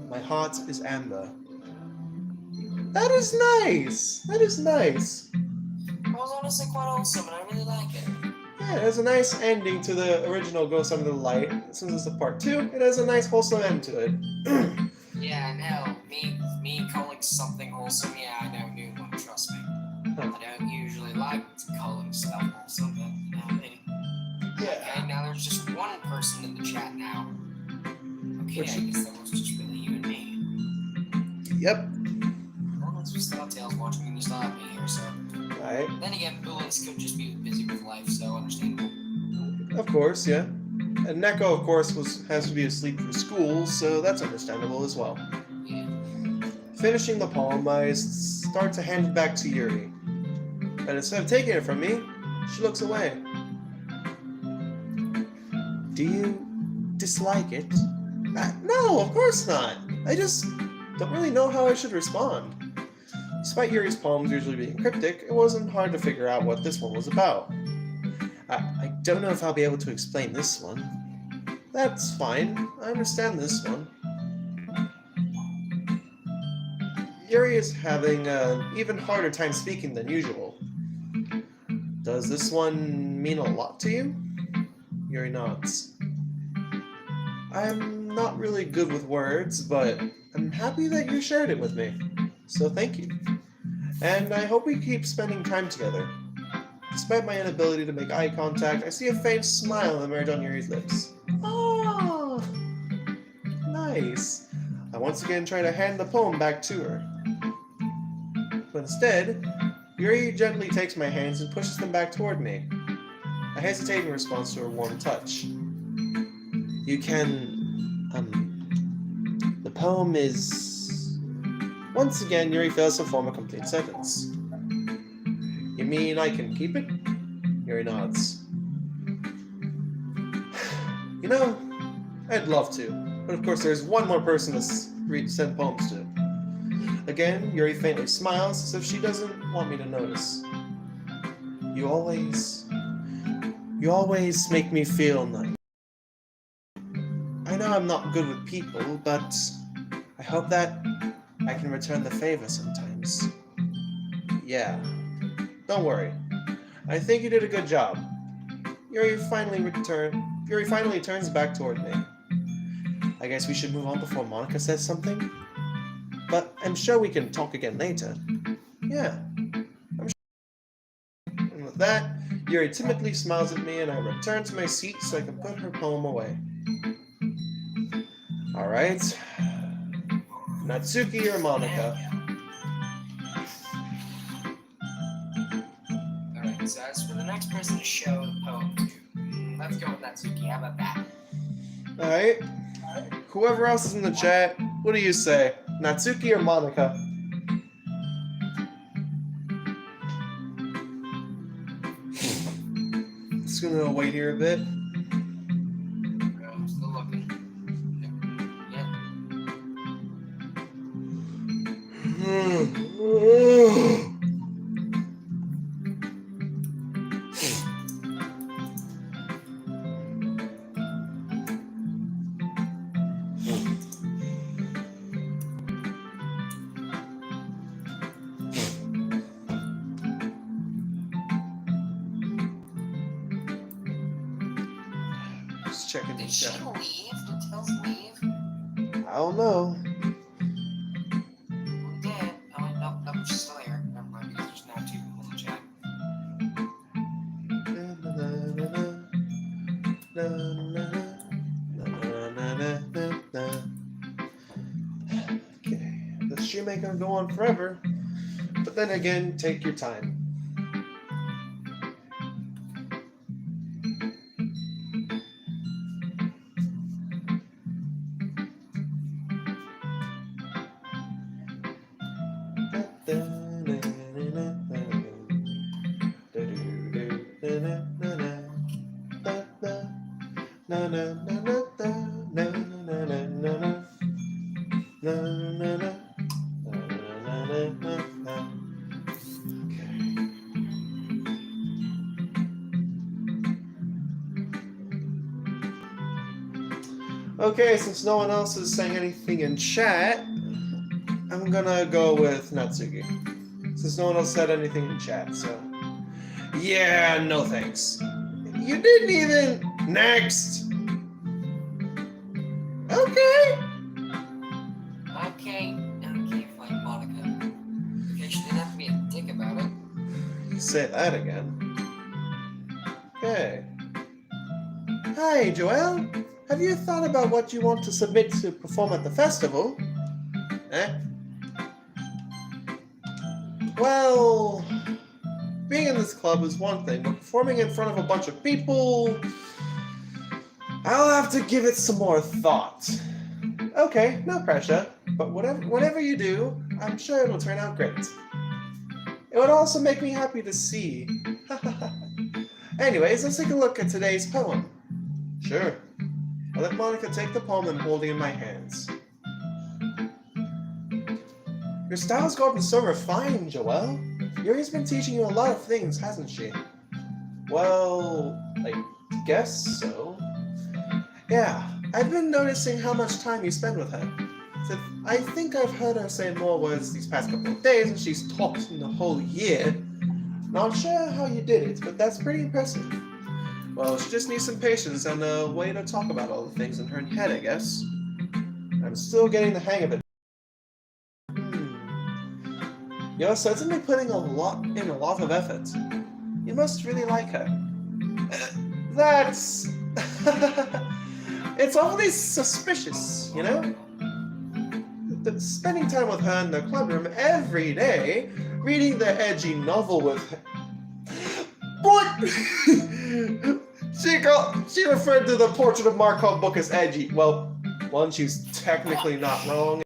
My heart is amber. That is nice! That is nice! It was honestly quite awesome, and I really like it. Yeah, it has a nice ending to the original Ghost Under the Light. Since it's a part 2, it has a nice wholesome end to it. Yeah, and hell, me calling something wholesome, yeah, I know new one, trust me. Huh. I don't usually like calling stuff wholesome, but you know what I mean. Yeah. Okay, now there's just one person in the chat now. Okay, Which- I guess that was just really you and me. Yep. Well, that's just Telltale's watching, and you still have me here, so. Alright. Then again, Boolins could just be busy with life, so understandable. Of course, yeah. And Neko, of course, has to be asleep for school, so that's understandable as well. Yeah. Finishing the poem, I start to hand it back to Yuri. But instead of taking it from me, she looks away. Do you dislike it? No, of course not. I just don't really know how I should respond. Despite Yuri's poems usually being cryptic, it wasn't hard to figure out what this one was about. I don't know if I'll be able to explain this one. That's fine. I understand this one. Yuri is having an even harder time speaking than usual. Does this one mean a lot to you? Yuri nods. I'm not really good with words, but I'm happy that you shared it with me. So thank you. And I hope we keep spending time together. Despite my inability to make eye contact, I see a faint smile emerge on Yuri's lips. Oh, nice. I once again try to hand the poem back to her. But instead, Yuri gently takes my hands and pushes them back toward me. I hesitate in response to her warm touch. You can, the poem is... Once again, Yuri fails to form a complete sentence. You mean I can keep it? Yuri nods. You know, I'd love to, but of course there's one more person to send poems to. Again, Yuri faintly smiles as if she doesn't want me to notice. You always make me feel nice. I know I'm not good with people, but I hope that I can return the favor sometimes. Yeah. Don't worry. I think you did a good job. Yuri finally turns back toward me. I guess we should move on before Monica says something. But I'm sure we can talk again later. Yeah. I'm sure. And with that, Yuri timidly smiles at me and I return to my seat so I can put her poem away. Alright. Natsuki or Monica? Alright, so as for the next person to show the poem to, let's go with Natsuki. How about that? Alright. Whoever else is in the chat, what do you say? Natsuki or Monica? Just gonna wait here a bit. I'm still looking. Yeah. Just checking the Did she chat. leave to tell Tails leave? I don't know. Who did? Oh, nope, she's still here. Never mind, because there's now 2 people in the chat. Okay, the shoemaker can go on forever, but then again, take your time. Okay, since no one else is saying anything in chat, I'm gonna go with Natsuki. Since no one else said anything in chat, so... Yeah, no thanks. You didn't even... Next! Okay! Okay, fine, Monica. Okay, she didn't have to be a dick about it. You say that again. Okay. Hi, Joelle. Have you thought about what you want to submit to perform at the festival? Well, being in this club is one thing, but performing in front of a bunch of people... I'll have to give it some more thought. Okay, no pressure, but whatever you do, I'm sure it'll turn out great. It would also make me happy to see. Anyways, let's take a look at today's poem. Sure. I'll let Monica take the poem I'm holding in my hands. Your style's gotten so refined, Joelle. Yuri's been teaching you a lot of things, hasn't she? Well, I guess so. Yeah, I've been noticing how much time you spend with her. I think I've heard her say more words these past couple of days than she's talked in the whole year. Not sure how you did it, but that's pretty impressive. Well, she just needs some patience and a way to talk about all the things in her head, I guess. I'm still getting the hang of it. You're certainly putting a lot of effort. You must really like her. That's... It's awfully suspicious, you know? Spending time with her in the clubroom every day, reading the edgy novel with her... What? She referred to the Portrait of Markov book as edgy. Well, one, she's technically not wrong.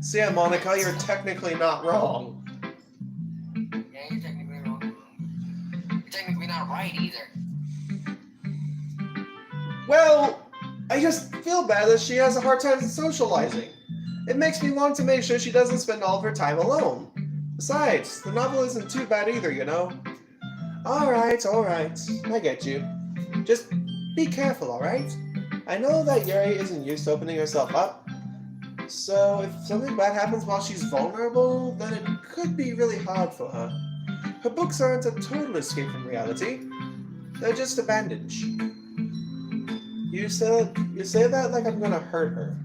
So yeah, Monica, you're technically not wrong. Yeah, you're technically wrong. You're technically not right either. Well, I just feel bad that she has a hard time socializing. It makes me want to make sure she doesn't spend all of her time alone. Besides, the novel isn't too bad either, you know? Alright, I get you. Just be careful, alright? I know that Yuri isn't used to opening herself up, so if something bad happens while she's vulnerable, then it could be really hard for her. Her books aren't a total escape from reality. They're just a bandage. You say that like I'm gonna hurt her.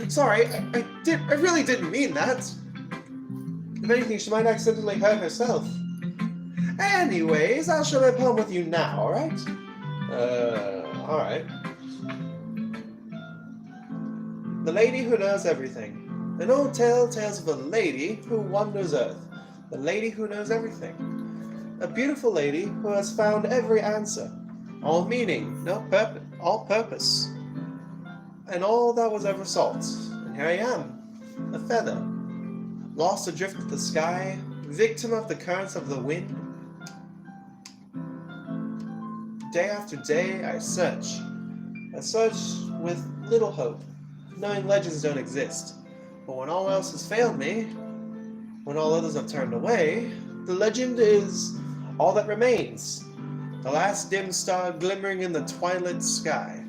Sorry, I really didn't mean that. If anything, she might accidentally hurt herself. Anyways, I'll share my poem with you now, alright? Alright. The Lady Who Knows Everything. An old tale tells of a lady who wanders Earth. The lady who knows everything. A beautiful lady who has found every answer. All meaning, no purpose, all purpose. And all that was ever sought. And here I am, a feather. Lost adrift of the sky, victim of the currents of the wind. Day after day, I search with little hope, knowing legends don't exist. But when all else has failed me, when all others have turned away, the legend is all that remains. The last dim star glimmering in the twilight sky.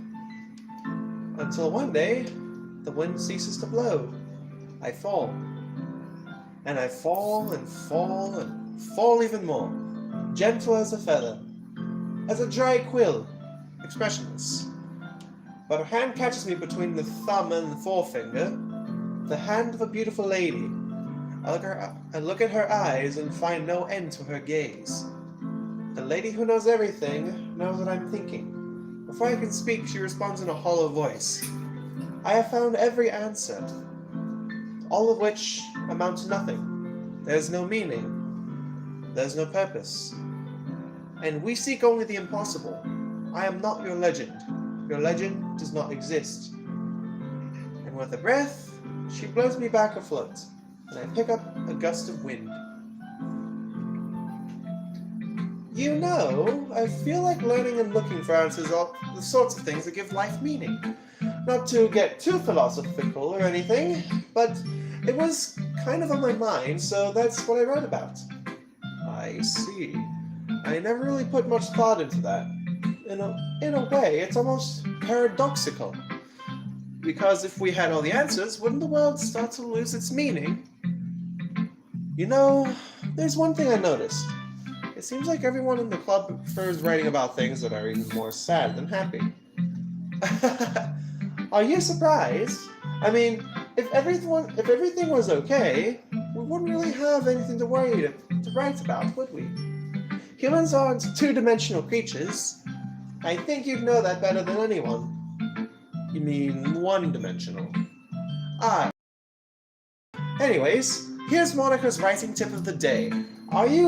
Until one day, the wind ceases to blow. I fall. And I fall and fall and fall even more, gentle as a feather, as a dry quill, expressionless. But her hand catches me between the thumb and the forefinger, the hand of a beautiful lady. I look at her eyes and find no end to her gaze. The lady who knows everything knows what I'm thinking. Before I can speak, she responds in a hollow voice. I have found every answer, all of which amount to nothing. There's no meaning. There's no purpose. And we seek only the impossible. I am not your legend. Your legend does not exist. And with a breath, she blows me back afloat, and I pick up a gust of wind. You know, I feel like learning and looking for answers are the sorts of things that give life meaning. Not to get too philosophical or anything, but it was kind of on my mind, so that's what I wrote about. I see. I never really put much thought into that. In a way, it's almost paradoxical. Because if we had all the answers, wouldn't the world start to lose its meaning? You know, there's one thing I noticed. It seems like everyone in the club prefers writing about things that are even more sad than happy. Are you surprised? I mean, if everything was okay, we wouldn't really have anything to write about, would we? Humans aren't two-dimensional creatures. I think you'd know that better than anyone. You mean one-dimensional? Ah. Anyways, here's Monica's writing tip of the day. Sorry.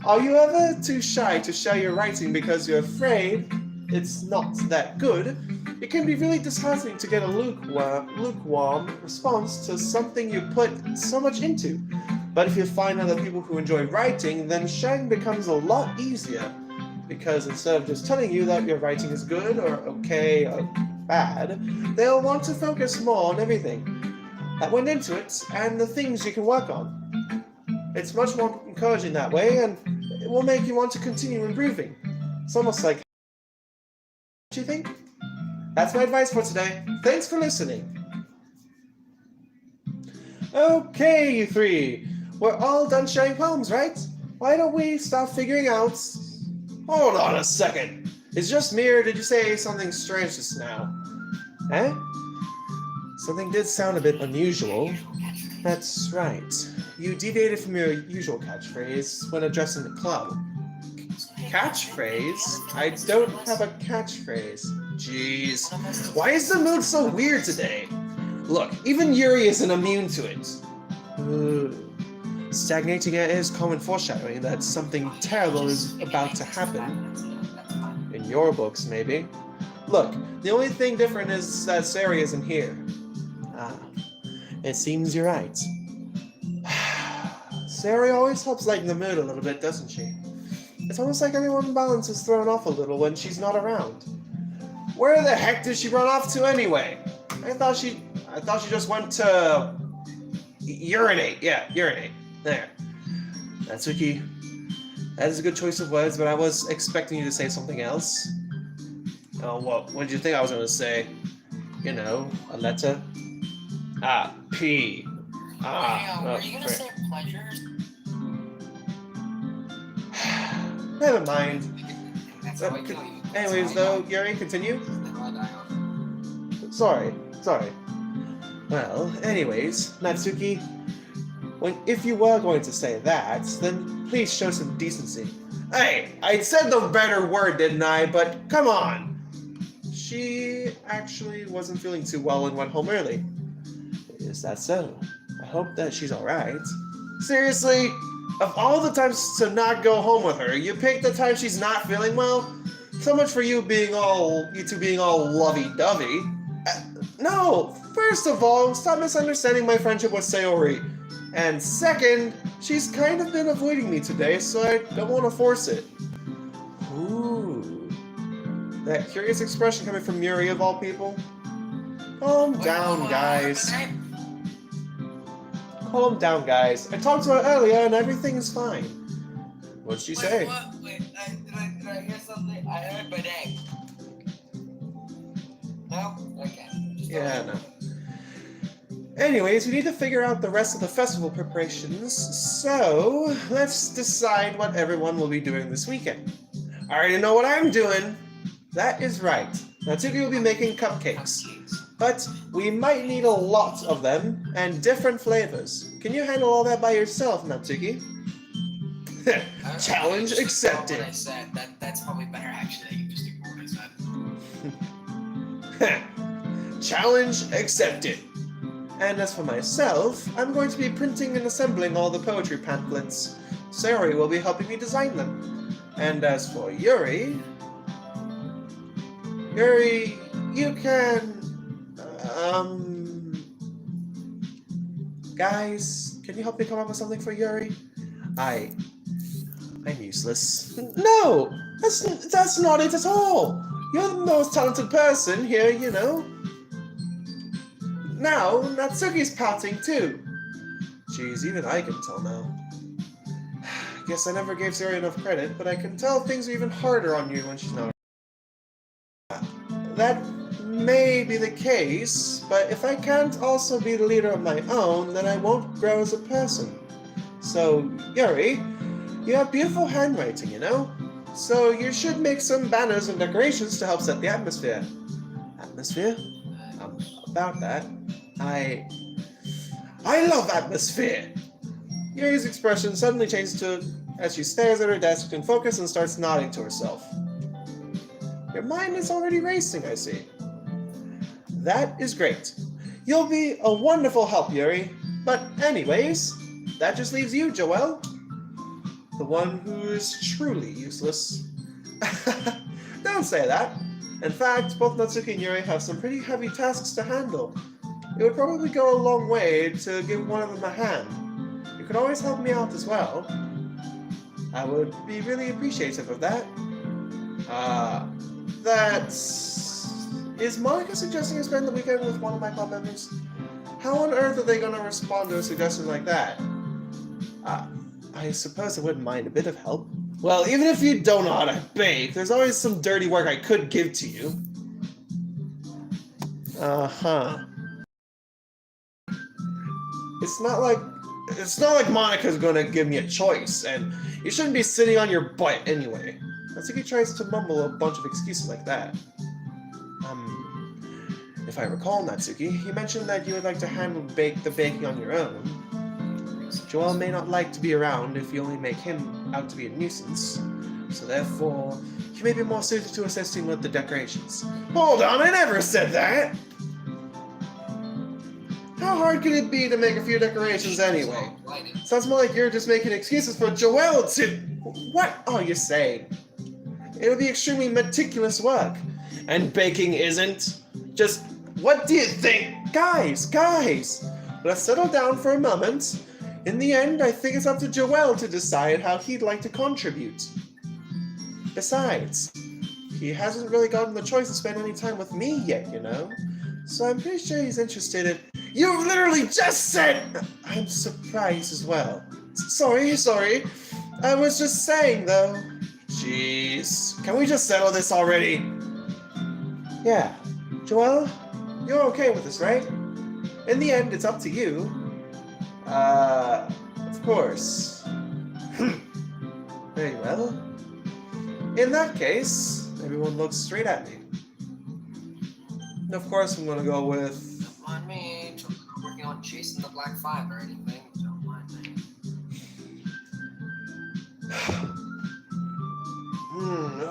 Are you ever too shy to share your writing because you're afraid it's not that good? It can be really disheartening to get a lukewarm response to something you put so much into. But if you find other people who enjoy writing, then sharing becomes a lot easier. Because instead of just telling you that your writing is good or okay or bad, they'll want to focus more on everything that went into it and the things you can work on. It's much more encouraging that way, and it will make you want to continue improving. It's almost like, what do you think? That's my advice for today. Thanks for listening. Okay, you three. We're all done sharing poems, right? Why don't we start figuring out... Hold on a second. Is it just me, or did you say something strange just now? Eh? Something did sound a bit unusual. That's right. You deviated from your usual catchphrase when addressing the club. Catchphrase? I don't have a catchphrase. Jeez. Why is the mood so weird today? Look, even Yuri isn't immune to it. Stagnating air is common foreshadowing that something terrible is about to happen. In your books, maybe. Look, the only thing different is that Sayori isn't here. Ah, it seems you're right. Sayori always helps lighten the mood a little bit, doesn't she? It's almost like everyone's balance is thrown off a little when she's not around. Where the heck did she run off to anyway? I thought she just went to... urinate. Yeah, urinate. There. Natsuki, that is a good choice of words, but I was expecting you to say something else. Oh, what did you think I was going to say? You know, a letter? Ah, P. Ah. Were you going to say pleasures? Never mind. Anyways, though, Yuri, continue. Sorry. Well, anyways, Natsuki, if you were going to say that, then please show some decency. Hey, I said the better word, didn't I? But come on. She actually wasn't feeling too well and went home early. Is that so? I hope that she's alright. Seriously? Of all the times to not go home with her, you picked the time she's not feeling well? So much for you two being all lovey-dovey. No! First of all, stop misunderstanding my friendship with Sayori. And second, she's kind of been avoiding me today, so I don't want to force it. Ooh. That curious expression coming from Yuri of all people. Calm down, guys. Calm down, guys. I talked to her earlier and everything's fine. What'd she say? Wait, did I hear something? I heard bidet. No? Okay. Yeah, no. Anyways, we need to figure out the rest of the festival preparations, so let's decide what everyone will be doing this weekend. I already know what I'm doing. That is right. Natsuki will be making cupcakes, but we might need a lot of them and different flavors. Can you handle all that by yourself, Natsuki? Challenge accepted. What I said. That's probably better actually. You just ignore what I said. Challenge accepted. And as for myself, I'm going to be printing and assembling all the poetry pamphlets. Sayori will be helping me design them. And as for Yuri, you can... Guys, can you help me come up with something for Yuri? I'm useless. No! That's not it at all! You're the most talented person here, you know. Now, Natsuki's pouting too. Jeez, even I can tell now. Guess I never gave Sayori enough credit, but I can tell things are even harder on you when she's not. That may be the case, but if I can't also be the leader of my own, then I won't grow as a person. So, Yuri, you have beautiful handwriting, you know? So you should make some banners and decorations to help set the atmosphere. Atmosphere? About that, I love atmosphere! Yuri's expression suddenly changes as she stares at her desk in focus and starts nodding to herself. Your mind is already racing, I see. That is great. You'll be a wonderful help, Yuri. But anyways, that just leaves you, Joelle. The one who is truly useless. Don't say that. In fact, both Natsuki and Yuri have some pretty heavy tasks to handle. It would probably go a long way to give one of them a hand. You could always help me out as well. I would be really appreciative of that. Is Monica suggesting I spend the weekend with one of my club members? How on earth are they going to respond to a suggestion like that? I suppose I wouldn't mind a bit of help. Well, even if you don't know how to bake, there's always some dirty work I could give to you. Uh-huh. It's not like Monica's gonna give me a choice, and you shouldn't be sitting on your butt anyway. Natsuki tries to mumble a bunch of excuses like that. If I recall, Natsuki, you mentioned that you would like to handle the baking on your own. Joel may not like to be around if you only make him out to be a nuisance, so therefore, he may be more suited to assisting with the decorations. Hold on, I never said that! How hard could it be to make a few decorations anyway? Sounds more like you're just making excuses for Joel to... What are you saying? It'll be extremely meticulous work. And baking isn't? Just, what do you think? Guys! Let's settle down for a moment. In the end, I think it's up to Joel to decide how he'd like to contribute. Besides, he hasn't really gotten the choice to spend any time with me yet, you know? So I'm pretty sure he's interested in... You literally just said... I'm surprised as well. Sorry. I was just saying, though. Jeez. Can we just settle this already? Yeah. Joel, you're okay with this, right? In the end, it's up to you. Of course. Very well. In that case, everyone looks straight at me. And of course, I'm gonna go with... Don't mind me. I'm working on chasing the Black Five or anything. Don't mind me.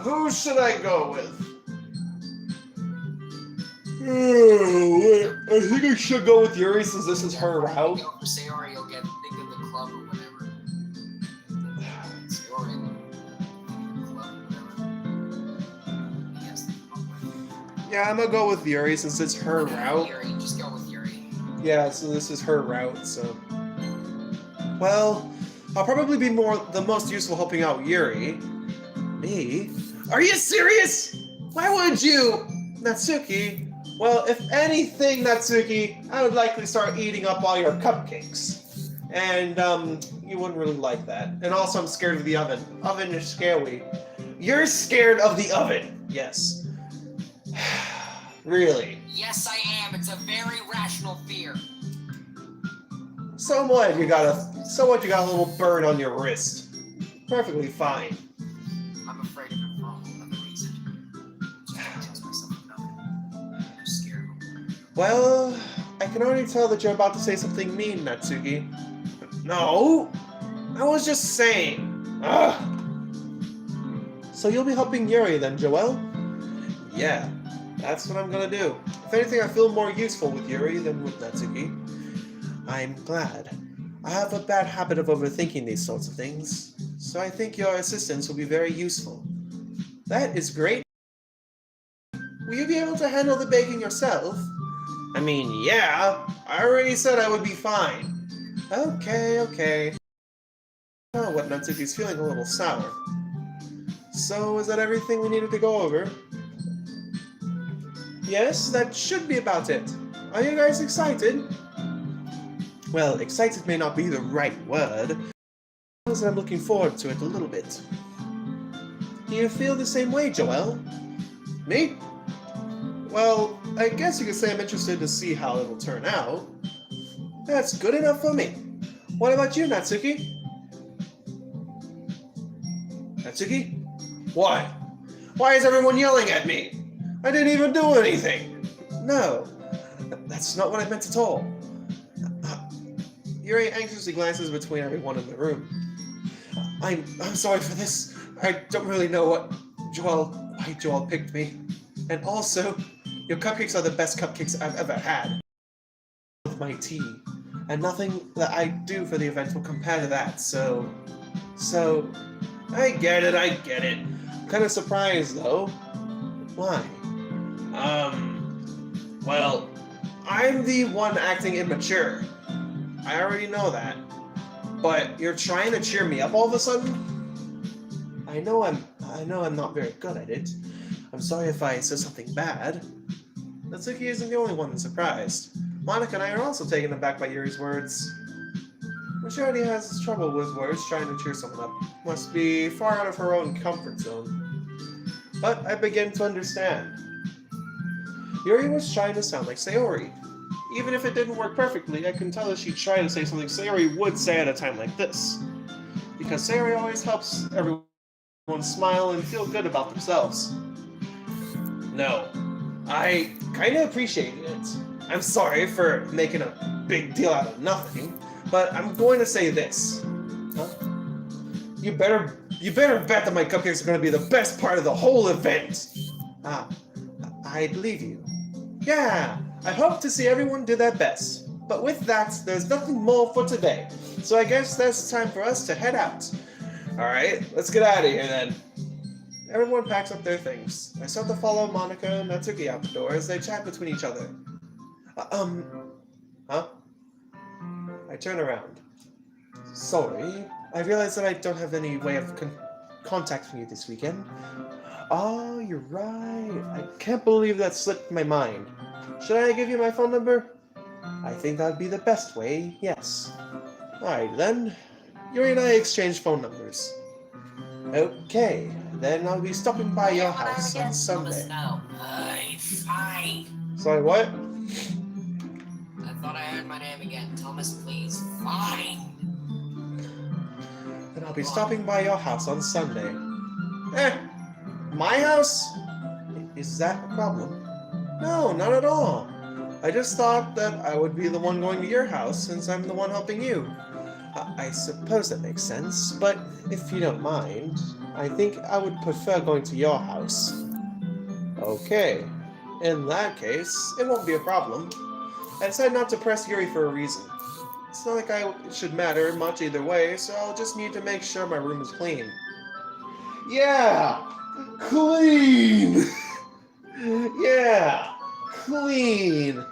Who should I go with? I think I should go with Yuri since this is her route. Go for Sayori, you'll get think of the club or whatever. Sayori, the club or whatever. Yes. Yeah, I'm gonna go with Yuri since it's her route. Yuri, just go with Yuri. Yeah, so this is her route, so... Well, I'll probably be the most useful helping out Yuri. Me? Are you serious? Why would you? Natsuki? Well, if anything, Natsuki, I would likely start eating up all your cupcakes. And, you wouldn't really like that. And also, I'm scared of the oven. Oven is scary. You're scared of the oven. Yes. Really? Yes, I am. It's a very rational fear. So what? You got a little burn on your wrist. Perfectly fine. I'm afraid of it for another reason. So I tells myself about it. I'm scared of him. Well, I can already tell that you're about to say something mean, Natsuki. No! I was just saying. Ugh. So you'll be helping Yuri then, Joel? Yeah, that's what I'm gonna do. If anything, I feel more useful with Yuri than with Natsuki. I'm glad. I have a bad habit of overthinking these sorts of things, so I think your assistance will be very useful. That is great. Will you be able to handle the baking yourself? I mean, yeah. I already said I would be fine. Okay. Oh, what Natsuki's feeling a little sour. So, is that everything we needed to go over? Yes, that should be about it. Are you guys excited? Well, excited may not be the right word. I'm looking forward to it a little bit. Do you feel the same way, Joel? Me? Well, I guess you could say I'm interested to see how it'll turn out. That's good enough for me. What about you, Natsuki? Natsuki? Why? Why is everyone yelling at me? I didn't even do anything. No, that's not what I meant at all. Yuri anxiously glances between everyone in the room. I'm sorry for this. I don't really know why Joel picked me. And also, your cupcakes are the best cupcakes I've ever had. With my tea. And nothing that I do for the event will compare to that, so I get it. I'm kind of surprised though. Why? Well, I'm the one acting immature. I already know that. But you're trying to cheer me up all of a sudden? I know I'm not very good at it. I'm sorry if I said something bad. Natsuki isn't the only one that's surprised. Monica and I are also taken aback by Yuri's words. Charity has trouble with words trying to cheer someone up. Must be far out of her own comfort zone. But I begin to understand. Yuri was trying to sound like Sayori. Even if it didn't work perfectly, I can tell that she'd try to say something Sayori would say at a time like this. Because Sayori always helps everyone smile and feel good about themselves. No, I kind of appreciate it. I'm sorry for making a big deal out of nothing, but I'm going to say this. Huh? You better bet that my cupcakes are going to be the best part of the whole event. I believe you. Yeah, I hope to see everyone do their best. But with that, there's nothing more for today. So I guess that's time for us to head out. Alright, let's get out of here then. Everyone packs up their things. I start to follow Monica and Natsuki out the door as they chat between each other. Huh? I turn around. Sorry, I realize that I don't have any way of contacting you this weekend. Oh, you're right. I can't believe that slipped my mind. Should I give you my phone number? I think that'd be the best way, yes. Alright then. Yuri and I exchange phone numbers. Okay, then I'll be stopping by your house on Sunday. Fine. Sorry, what? I thought I heard my name again. Thomas, please. Fine. Then I'll be stopping by your house on Sunday. My house? Is that a problem? No, not at all. I just thought that I would be the one going to your house since I'm the one helping you. I suppose that makes sense, but if you don't mind, I think I would prefer going to your house. Okay. In that case, it won't be a problem. I decided not to press Yuri for a reason. It's not like it should matter much either way, so I'll just need to make sure my room is clean. Yeah! Clean! Yeah! Clean!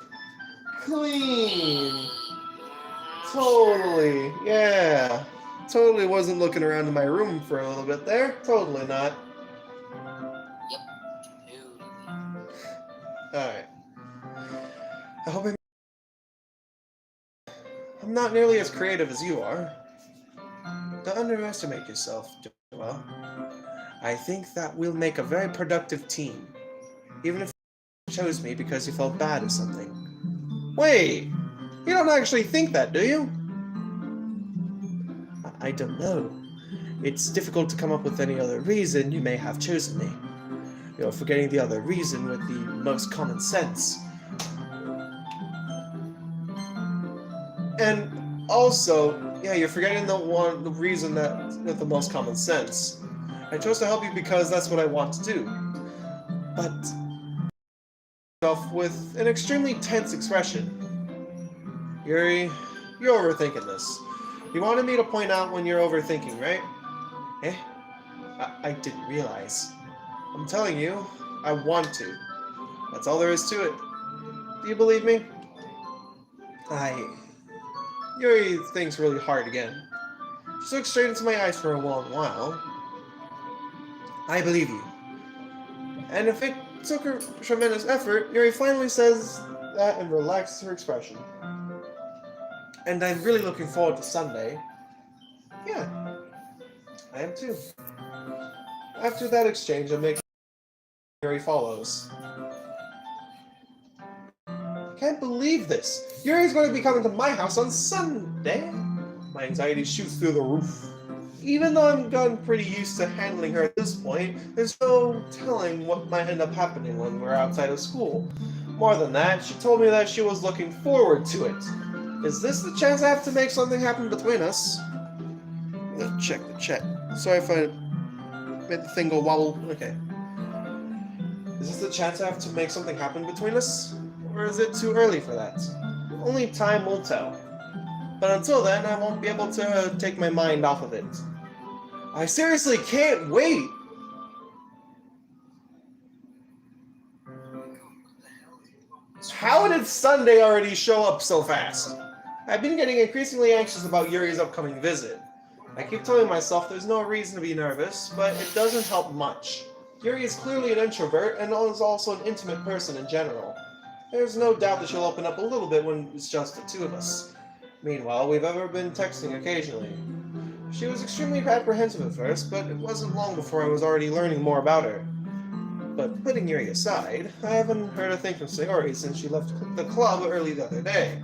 Clean! Totally, yeah. Totally wasn't looking around in my room for a little bit there. Totally not. Yep. Totally. Alright. I hope I'm not nearly as creative as you are. Don't underestimate yourself, Joel. I think that we'll make a very productive team. Even if you chose me because you felt bad or something. Wait! You don't actually think that, do you? I don't know. It's difficult to come up with any other reason you may have chosen me. You're forgetting the other reason with the most common sense. And also, yeah, you're forgetting the reason that with the most common sense. I chose to help you because that's what I want to do. But with an extremely tense expression. Yuri, you're overthinking this. You wanted me to point out when you're overthinking, right? Eh? I didn't realize. I'm telling you, I want to. That's all there is to it. Do you believe me? Yuri thinks really hard again. She looked straight into my eyes for a long while. I believe you. And if it took a tremendous effort, Yuri finally says that and relaxes her expression. And I'm really looking forward to Sunday. Yeah, I am too. After that exchange, I make Yuri follows. I can't believe this. Yuri's going to be coming to my house on Sunday. My anxiety shoots through the roof. Even though I'm gotten pretty used to handling her at this point, there's no telling what might end up happening when we're outside of school. More than that, she told me that she was looking forward to it. Is this the chance I have to make something happen between us? Let's check the chat. Sorry if I made the thing go wobble. Okay. Is this the chance I have to make something happen between us? Or is it too early for that? Only time will tell. But until then, I won't be able to take my mind off of it. I seriously can't wait! How did Sunday already show up so fast? I've been getting increasingly anxious about Yuri's upcoming visit. I keep telling myself there's no reason to be nervous, but it doesn't help much. Yuri is clearly an introvert and is also an intimate person in general. There's no doubt that she'll open up a little bit when it's just the two of us. Meanwhile, we've been texting occasionally. She was extremely apprehensive at first, but it wasn't long before I was already learning more about her. But putting Yuri aside, I haven't heard a thing from Sayori since she left the club early the other day.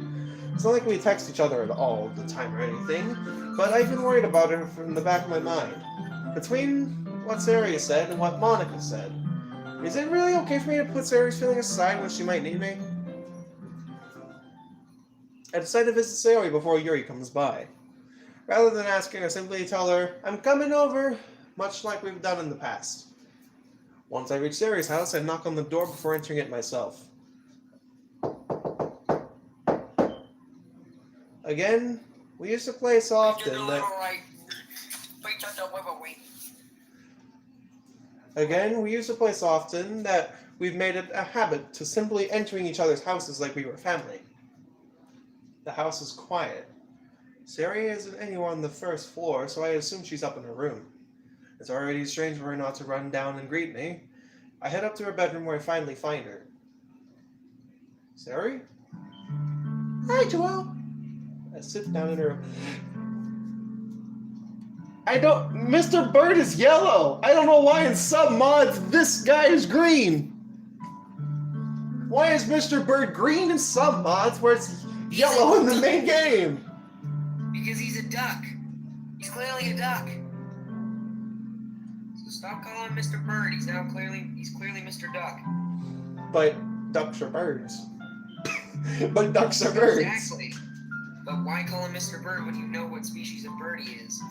It's not like we text each other at all the time or anything, but I've been worried about her from the back of my mind. Between what Sayori said and what Monica said, is it really okay for me to put Sayori's feelings aside when she might need me? I decided to visit Sayori before Yuri comes by. Rather than asking, I simply tell her, I'm coming over, much like we've done in the past. Once I reach Sayori's house, I knock on the door before entering it myself. Again, we used to play so often that... Again, we used to play so often that we've made it a habit to simply entering each other's houses like we were family. The house is quiet. Sayori isn't anywhere on the first floor, so I assume she's up in her room. It's already strange for her not to run down and greet me. I head up to her bedroom where I finally find her. Sayori? Hi, Joelle. I sit down in her... Mr. Bird is yellow! I don't know why in some mods this guy is green! Why is Mr. Bird green in some mods where it's yellow in the main game? Because he's a duck. He's clearly a duck. So stop calling him Mr. Bird. He's clearly Mr. Duck. But ducks are birds. But ducks are birds. Exactly. But why call him Mr. Bird when you know what species of bird he is?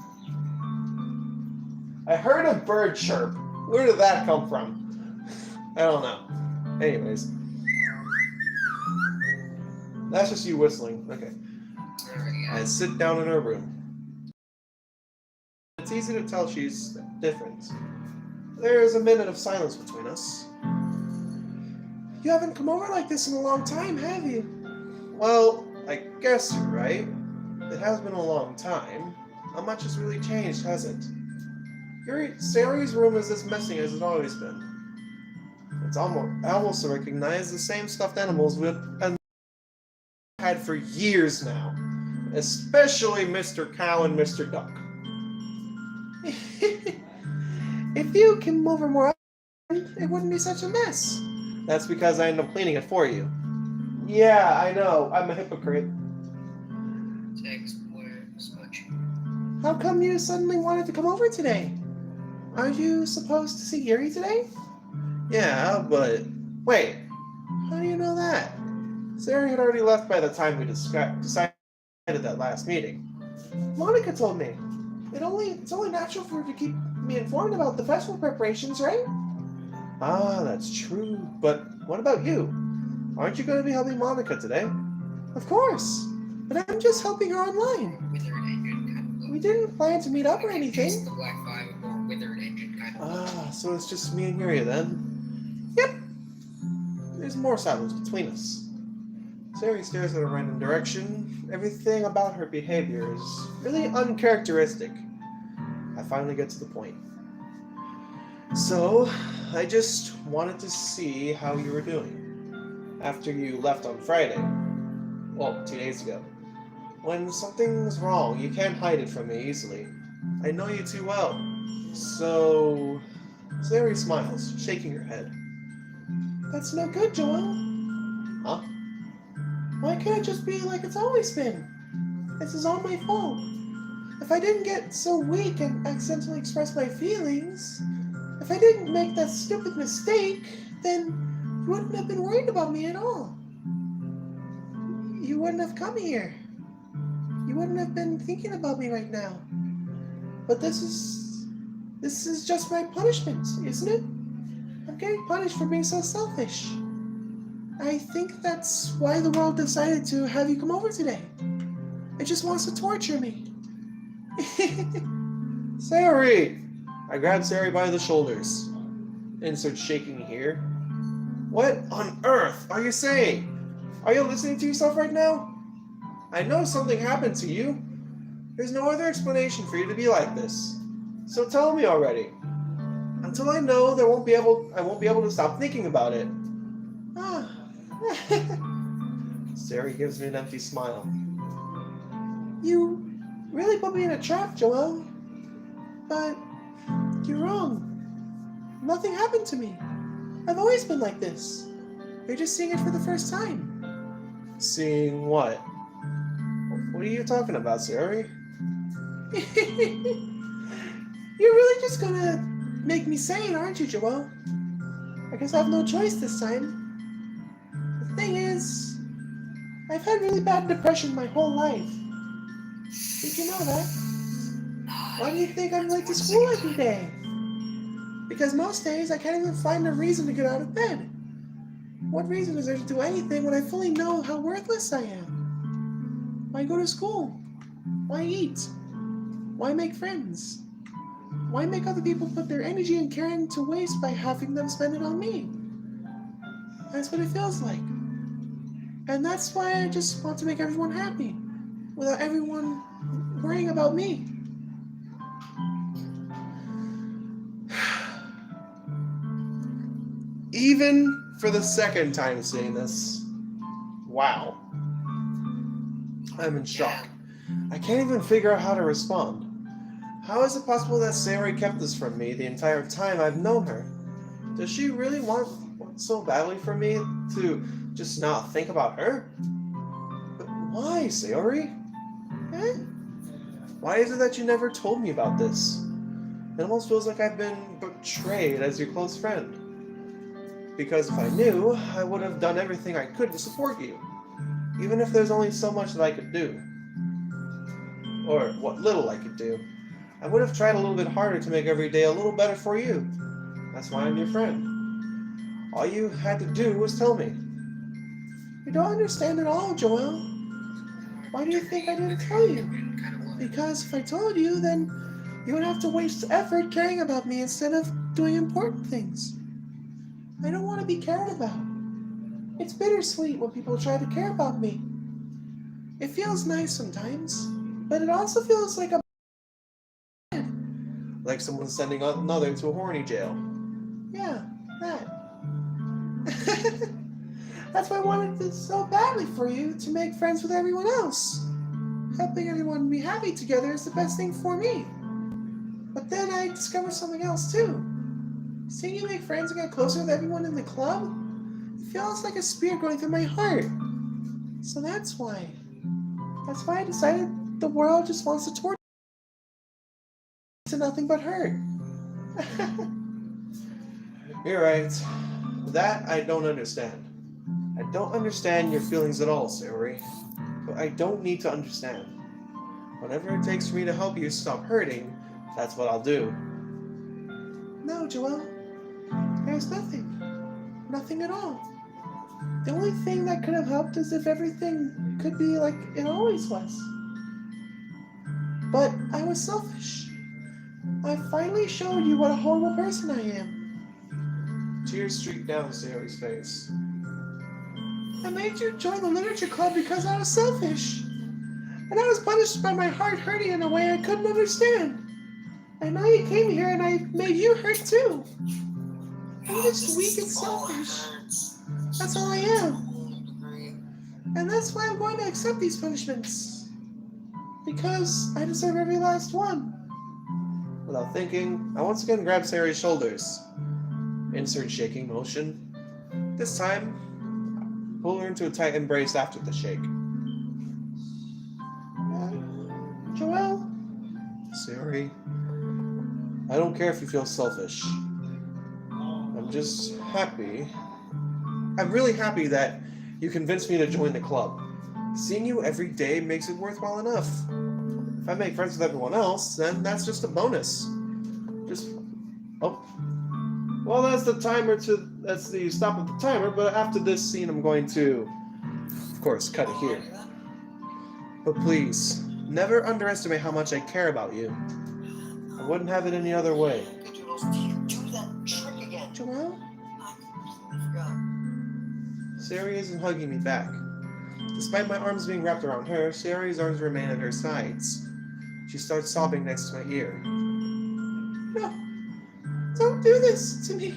I heard a bird chirp. Where did that come from? I don't know. Anyways. That's just you whistling. Okay. I sit down in her room. It's easy to tell she's different. There is a minute of silence between us. You haven't come over like this in a long time, have you? Well, I guess you're right. It has been a long time. Not much has really changed, has it? Sayori's room is as messy as it's always been. I almost recognize the same stuffed animals we've had for years now. Especially Mr. Cow and Mr. Duck. If you came over more often, it wouldn't be such a mess. That's because I end up cleaning it for you. Yeah, I know. I'm a hypocrite. Text where smudge. How come you suddenly wanted to come over today? Aren't you supposed to see Yuri today? Yeah, but... Wait, how do you know that? Sayori had already left by the time we decided that last meeting. Monica told me. It's only natural for her to keep me informed about the festival preparations, right? Ah, that's true. But what about you? Aren't you going to be helping Monica today? Of course. But I'm just helping her online. We didn't plan to meet up or anything. The black vibe or withered engine kind of. Ah, so it's just me and Yuri then? Yep. There's more silence between us. Sayori stares in a random direction. Everything about her behavior is really uncharacteristic. I finally get to the point. So, I just wanted to see how you were doing after you left on Friday. Well, 2 days ago. When something's wrong, you can't hide it from me easily. I know you too well. So... Sayori smiles, shaking her head. That's no good, Joel. Huh? Why can't it just be like it's always been? This is all my fault. If I didn't get so weak and accidentally express my feelings, if I didn't make that stupid mistake, then you wouldn't have been worried about me at all. You wouldn't have come here. You wouldn't have been thinking about me right now. But this is just my punishment, isn't it? I'm getting punished for being so selfish. I think that's why the world decided to have you come over today. It just wants to torture me. Sayori! I grabbed Sayori by the shoulders. Insert shaking here. What on earth are you saying? Are you listening to yourself right now? I know something happened to you. There's no other explanation for you to be like this. So tell me already. Until I know, I won't be able to stop thinking about it. Ah. Sayori gives me an empty smile. You really put me in a trap, Joel. But you're wrong. Nothing happened to me. I've always been like this. You're just seeing it for the first time. Seeing what? What are you talking about, Sayori? You're really just gonna make me say it, aren't you, Joel? I guess I have no choice this time. The thing is, I've had really bad depression my whole life. Did you know that? Why do you think I'm late to school every day? Because most days I can't even find a reason to get out of bed. What reason is there to do anything when I fully know how worthless I am? Why go to school? Why eat? Why make friends? Why make other people put their energy and caring to waste by having them spend it on me? That's what it feels like. And that's why I just want to make everyone happy, without everyone worrying about me. Even for the second time saying this, wow. I'm in shock. I can't even figure out how to respond. How is it possible that Sayori kept this from me the entire time I've known her? Does she really want so badly for me to just not think about her? But why, Sayori? Eh? Why is it that you never told me about this? It almost feels like I've been betrayed as your close friend. Because if I knew, I would have done everything I could to support you. Even if there's only so much that I could do. Or what little I could do. I would have tried a little bit harder to make every day a little better for you. That's why I'm your friend. All you had to do was tell me. You don't understand at all, Joel. Why do you think I didn't tell you? Because if I told you, then you would have to waste effort caring about me instead of doing important things. I don't want to be cared about. It's bittersweet when people try to care about me. It feels nice sometimes, but it also feels like like someone's sending another to a horny jail. Yeah, that. That's why I wanted it so badly for you to make friends with everyone else. Helping everyone be happy together is the best thing for me. But then I discovered something else too. Seeing you make friends and get closer with everyone in the club, it feels like a spear going through my heart. So that's why I decided the world just wants to torture to nothing but hurt. You're right. That I don't understand. I don't understand your feelings at all, Sayori. But I don't need to understand. Whatever it takes for me to help you stop hurting, that's what I'll do. No, Joelle. There's nothing. Nothing at all. The only thing that could have helped is if everything could be like it always was. But I was selfish. I finally showed you what a horrible person I am. Tears streaked down Sayori's face. I made you join the literature club because I was selfish. And I was punished by my heart hurting in a way I couldn't understand. And now you came here and I made you hurt too. I'm just weak and selfish. That's all I am. And that's why I'm going to accept these punishments. Because I deserve every last one. Without thinking, I once again grabbed Sayori's shoulders. Insert shaking motion. This time, pull her into a tight embrace after the shake. Joelle? Sayori, I don't care if you feel selfish. I'm just happy. I'm really happy that you convinced me to join the club. Seeing you every day makes it worthwhile enough. If I make friends with everyone else, then that's just a bonus. Well, that's the stop of the timer, but after this scene I'm going to, of course, cut it here. But please, never underestimate how much I care about you. I wouldn't have it any other way. Do that trick again. Joelle? I completely forgot. Sayori isn't hugging me back. Despite my arms being wrapped around her, Sayori's arms remain at her sides. She starts sobbing next to my ear. No! Don't do this to me!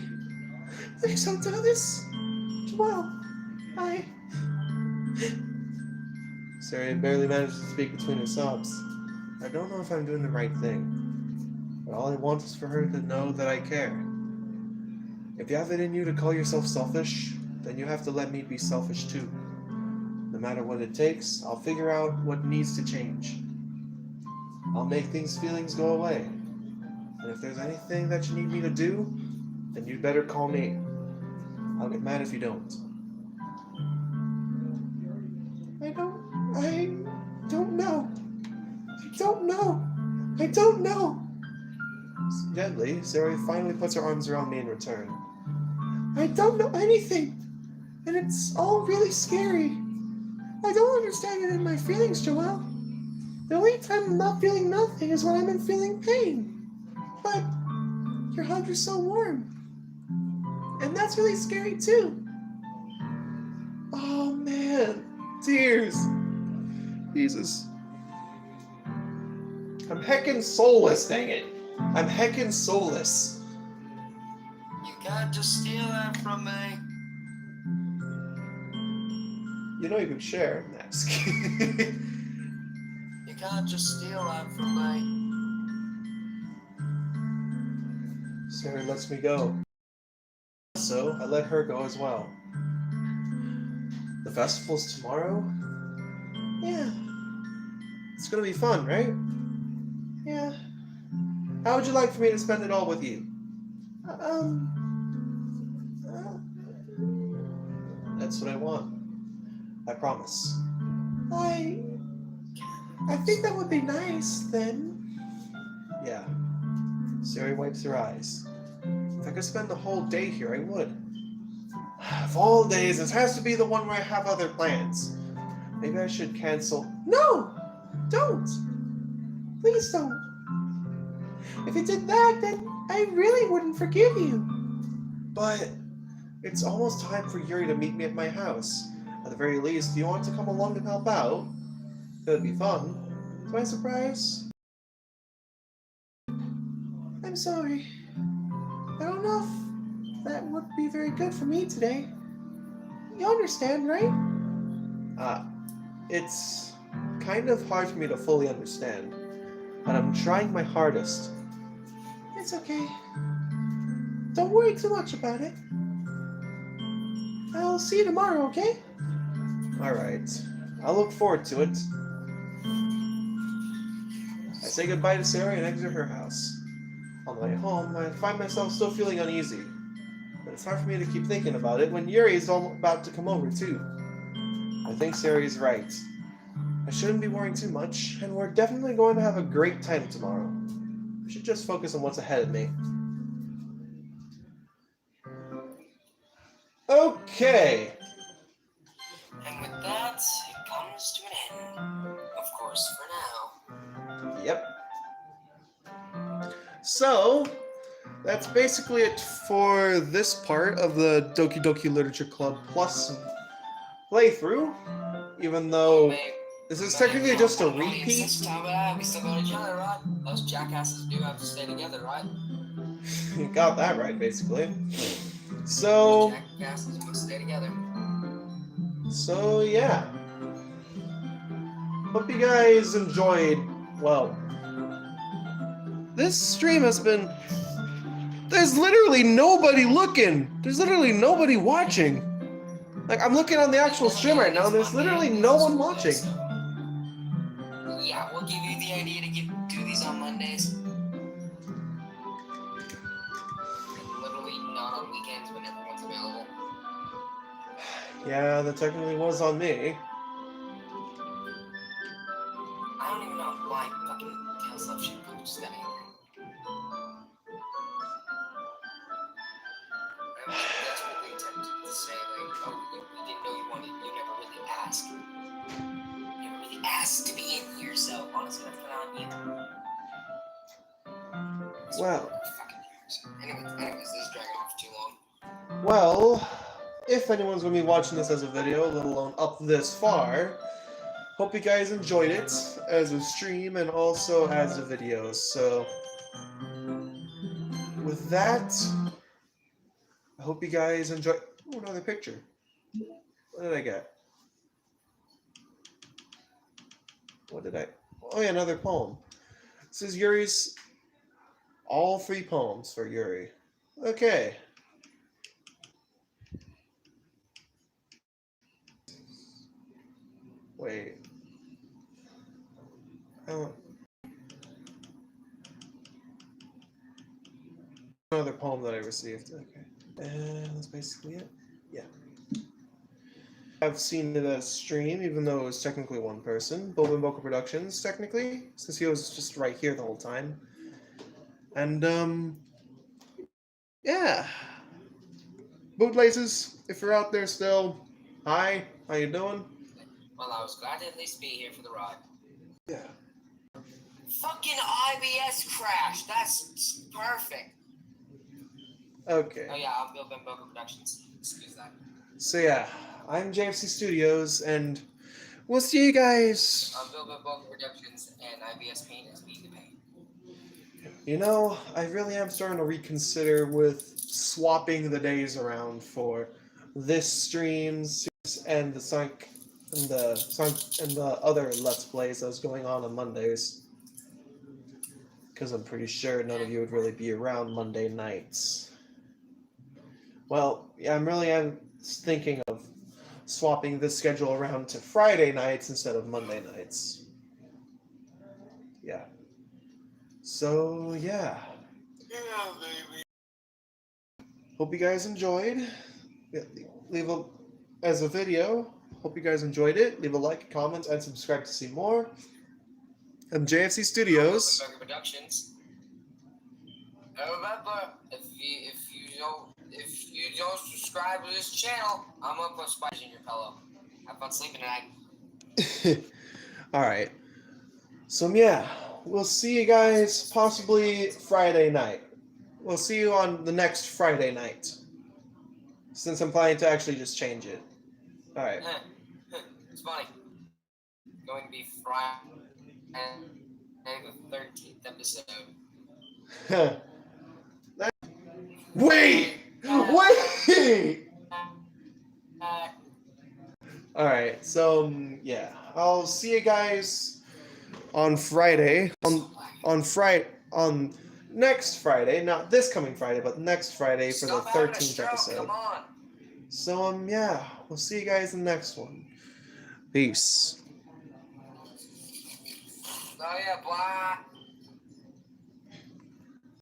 Please don't do this! Joelle, Sayori barely manages to speak between her sobs. I don't know if I'm doing the right thing, but all I want is for her to know that I care. If you have it in you to call yourself selfish, then you have to let me be selfish too. No matter what it takes, I'll figure out what needs to change. I'll make these feelings go away. And if there's anything that you need me to do, then you'd better call me. I'll get mad if you don't. I don't know. Gently, Sayori finally puts her arms around me in return. I don't know anything, and it's all really scary. I don't understand it in my feelings, Joelle. The only time I'm not feeling nothing is when I'm feeling pain. But your hugs are so warm. And that's really scary too. Oh man, tears. Jesus. I'm heckin' soulless, dang it. I'm heckin' soulless. You can't just steal that from me. You know you could share. Next. You can't just steal that from me. Sayori lets me go. So I let her go as well. The festival's tomorrow? Yeah. It's gonna be fun, right? Yeah. How would you like for me to spend it all with you? That's what I want. I promise. I think that would be nice, then. Yeah. Sayori wipes her eyes. If I could spend the whole day here, I would. Of all days, this has to be the one where I have other plans. Maybe I should cancel. No! Don't! Please don't. If you did that, then I really wouldn't forgive you. But it's almost time for Yuri to meet me at my house. At the very least, do you want to come along and help out? It would be fun. Is my surprise? I'm sorry. I don't know if that would be very good for me today. You understand, right? It's kind of hard for me to fully understand, but I'm trying my hardest. It's okay. Don't worry too much about it. I'll see you tomorrow, okay? Alright. I'll look forward to it. I say goodbye to Sayori and exit her house. On the way home, I find myself still feeling uneasy. But it's hard for me to keep thinking about it when Yuri is about to come over, too. I think Sayori's right. I shouldn't be worrying too much, and we're definitely going to have a great time tomorrow. I should just focus on what's ahead of me. Okay. And with that, it comes to an end. Of course, for now. Yep. So, that's basically it for this part of the Doki Doki Literature Club Plus playthrough. Even though this is technically just a repeat. We still go together, right? Those jackasses do have to stay together, right? You got that right, basically. So, Jackasses must stay together. So yeah. Hope you guys enjoyed. Well, this stream has been. There's literally nobody looking. There's literally nobody watching. Like, I'm looking on the actual stream right now, and there's literally no one watching. Yeah, we'll give you the idea to do these on Mondays. And literally not on weekends when everyone's available. Yeah, that technically was on me. I don't even know why fucking Tales of Shit just got angry. I was desperately tempted to say, like, oh, you didn't know you wanted, you never really asked. You never really asked to be in here, so honestly, that's not on you. Well. Anyways, this is dragging off too long. Well, if anyone's going to be watching this as a video, let alone up this far, hope you guys enjoyed it as a stream and also as a video. So, with that, I hope you guys enjoy. Oh, another picture. What did I get? What did I? Oh yeah, another poem. This is Yuri's. All 3 poems for Yuri. Okay. Wait. Another poem that I received. Okay. And that's basically it. Yeah. I've seen it as stream, even though it was technically one person. Boba and Boca Productions, technically, since he was just right here the whole time. And, yeah. Bootlaces, if you're out there still, hi, how you doing? Well, I was glad to at least be here for the ride. Yeah. Fucking IBS crashed. That's perfect. Okay. Oh yeah, I'm Bill Ben Boca Productions. Excuse that. So yeah, I'm JFC Studios, and we'll see you guys. I'm Bill Ben Boca Productions, and IBS Pain is me the pain. You know, I really am starting to reconsider with swapping the days around for this stream and the other Let's Plays that's going on Mondays. Because I'm pretty sure none of you would really be around Monday nights. Well, yeah, I'm thinking of swapping this schedule around to Friday nights instead of Monday nights. Yeah. So, yeah. Yeah, baby. Hope you guys enjoyed. As a video, hope you guys enjoyed it. Leave a like, comment, and subscribe to see more. I'm JFC Studios. Productions. Remember, if you don't subscribe to this channel, I'm gonna put spiders in your pillow. Have fun sleeping tonight. Alright. So yeah, we'll see you guys possibly Friday night. We'll see you on the next Friday night. Since I'm planning to actually just change it. Alright. It's funny. Going to be Friday and the 13th episode. Wait! Wait! Alright, so, yeah. I'll see you guys on Friday. On next Friday. Not this coming Friday, but next Friday for the 13th episode. Come on. So, yeah. We'll see you guys in the next one. Peace. Oh, yeah, blah.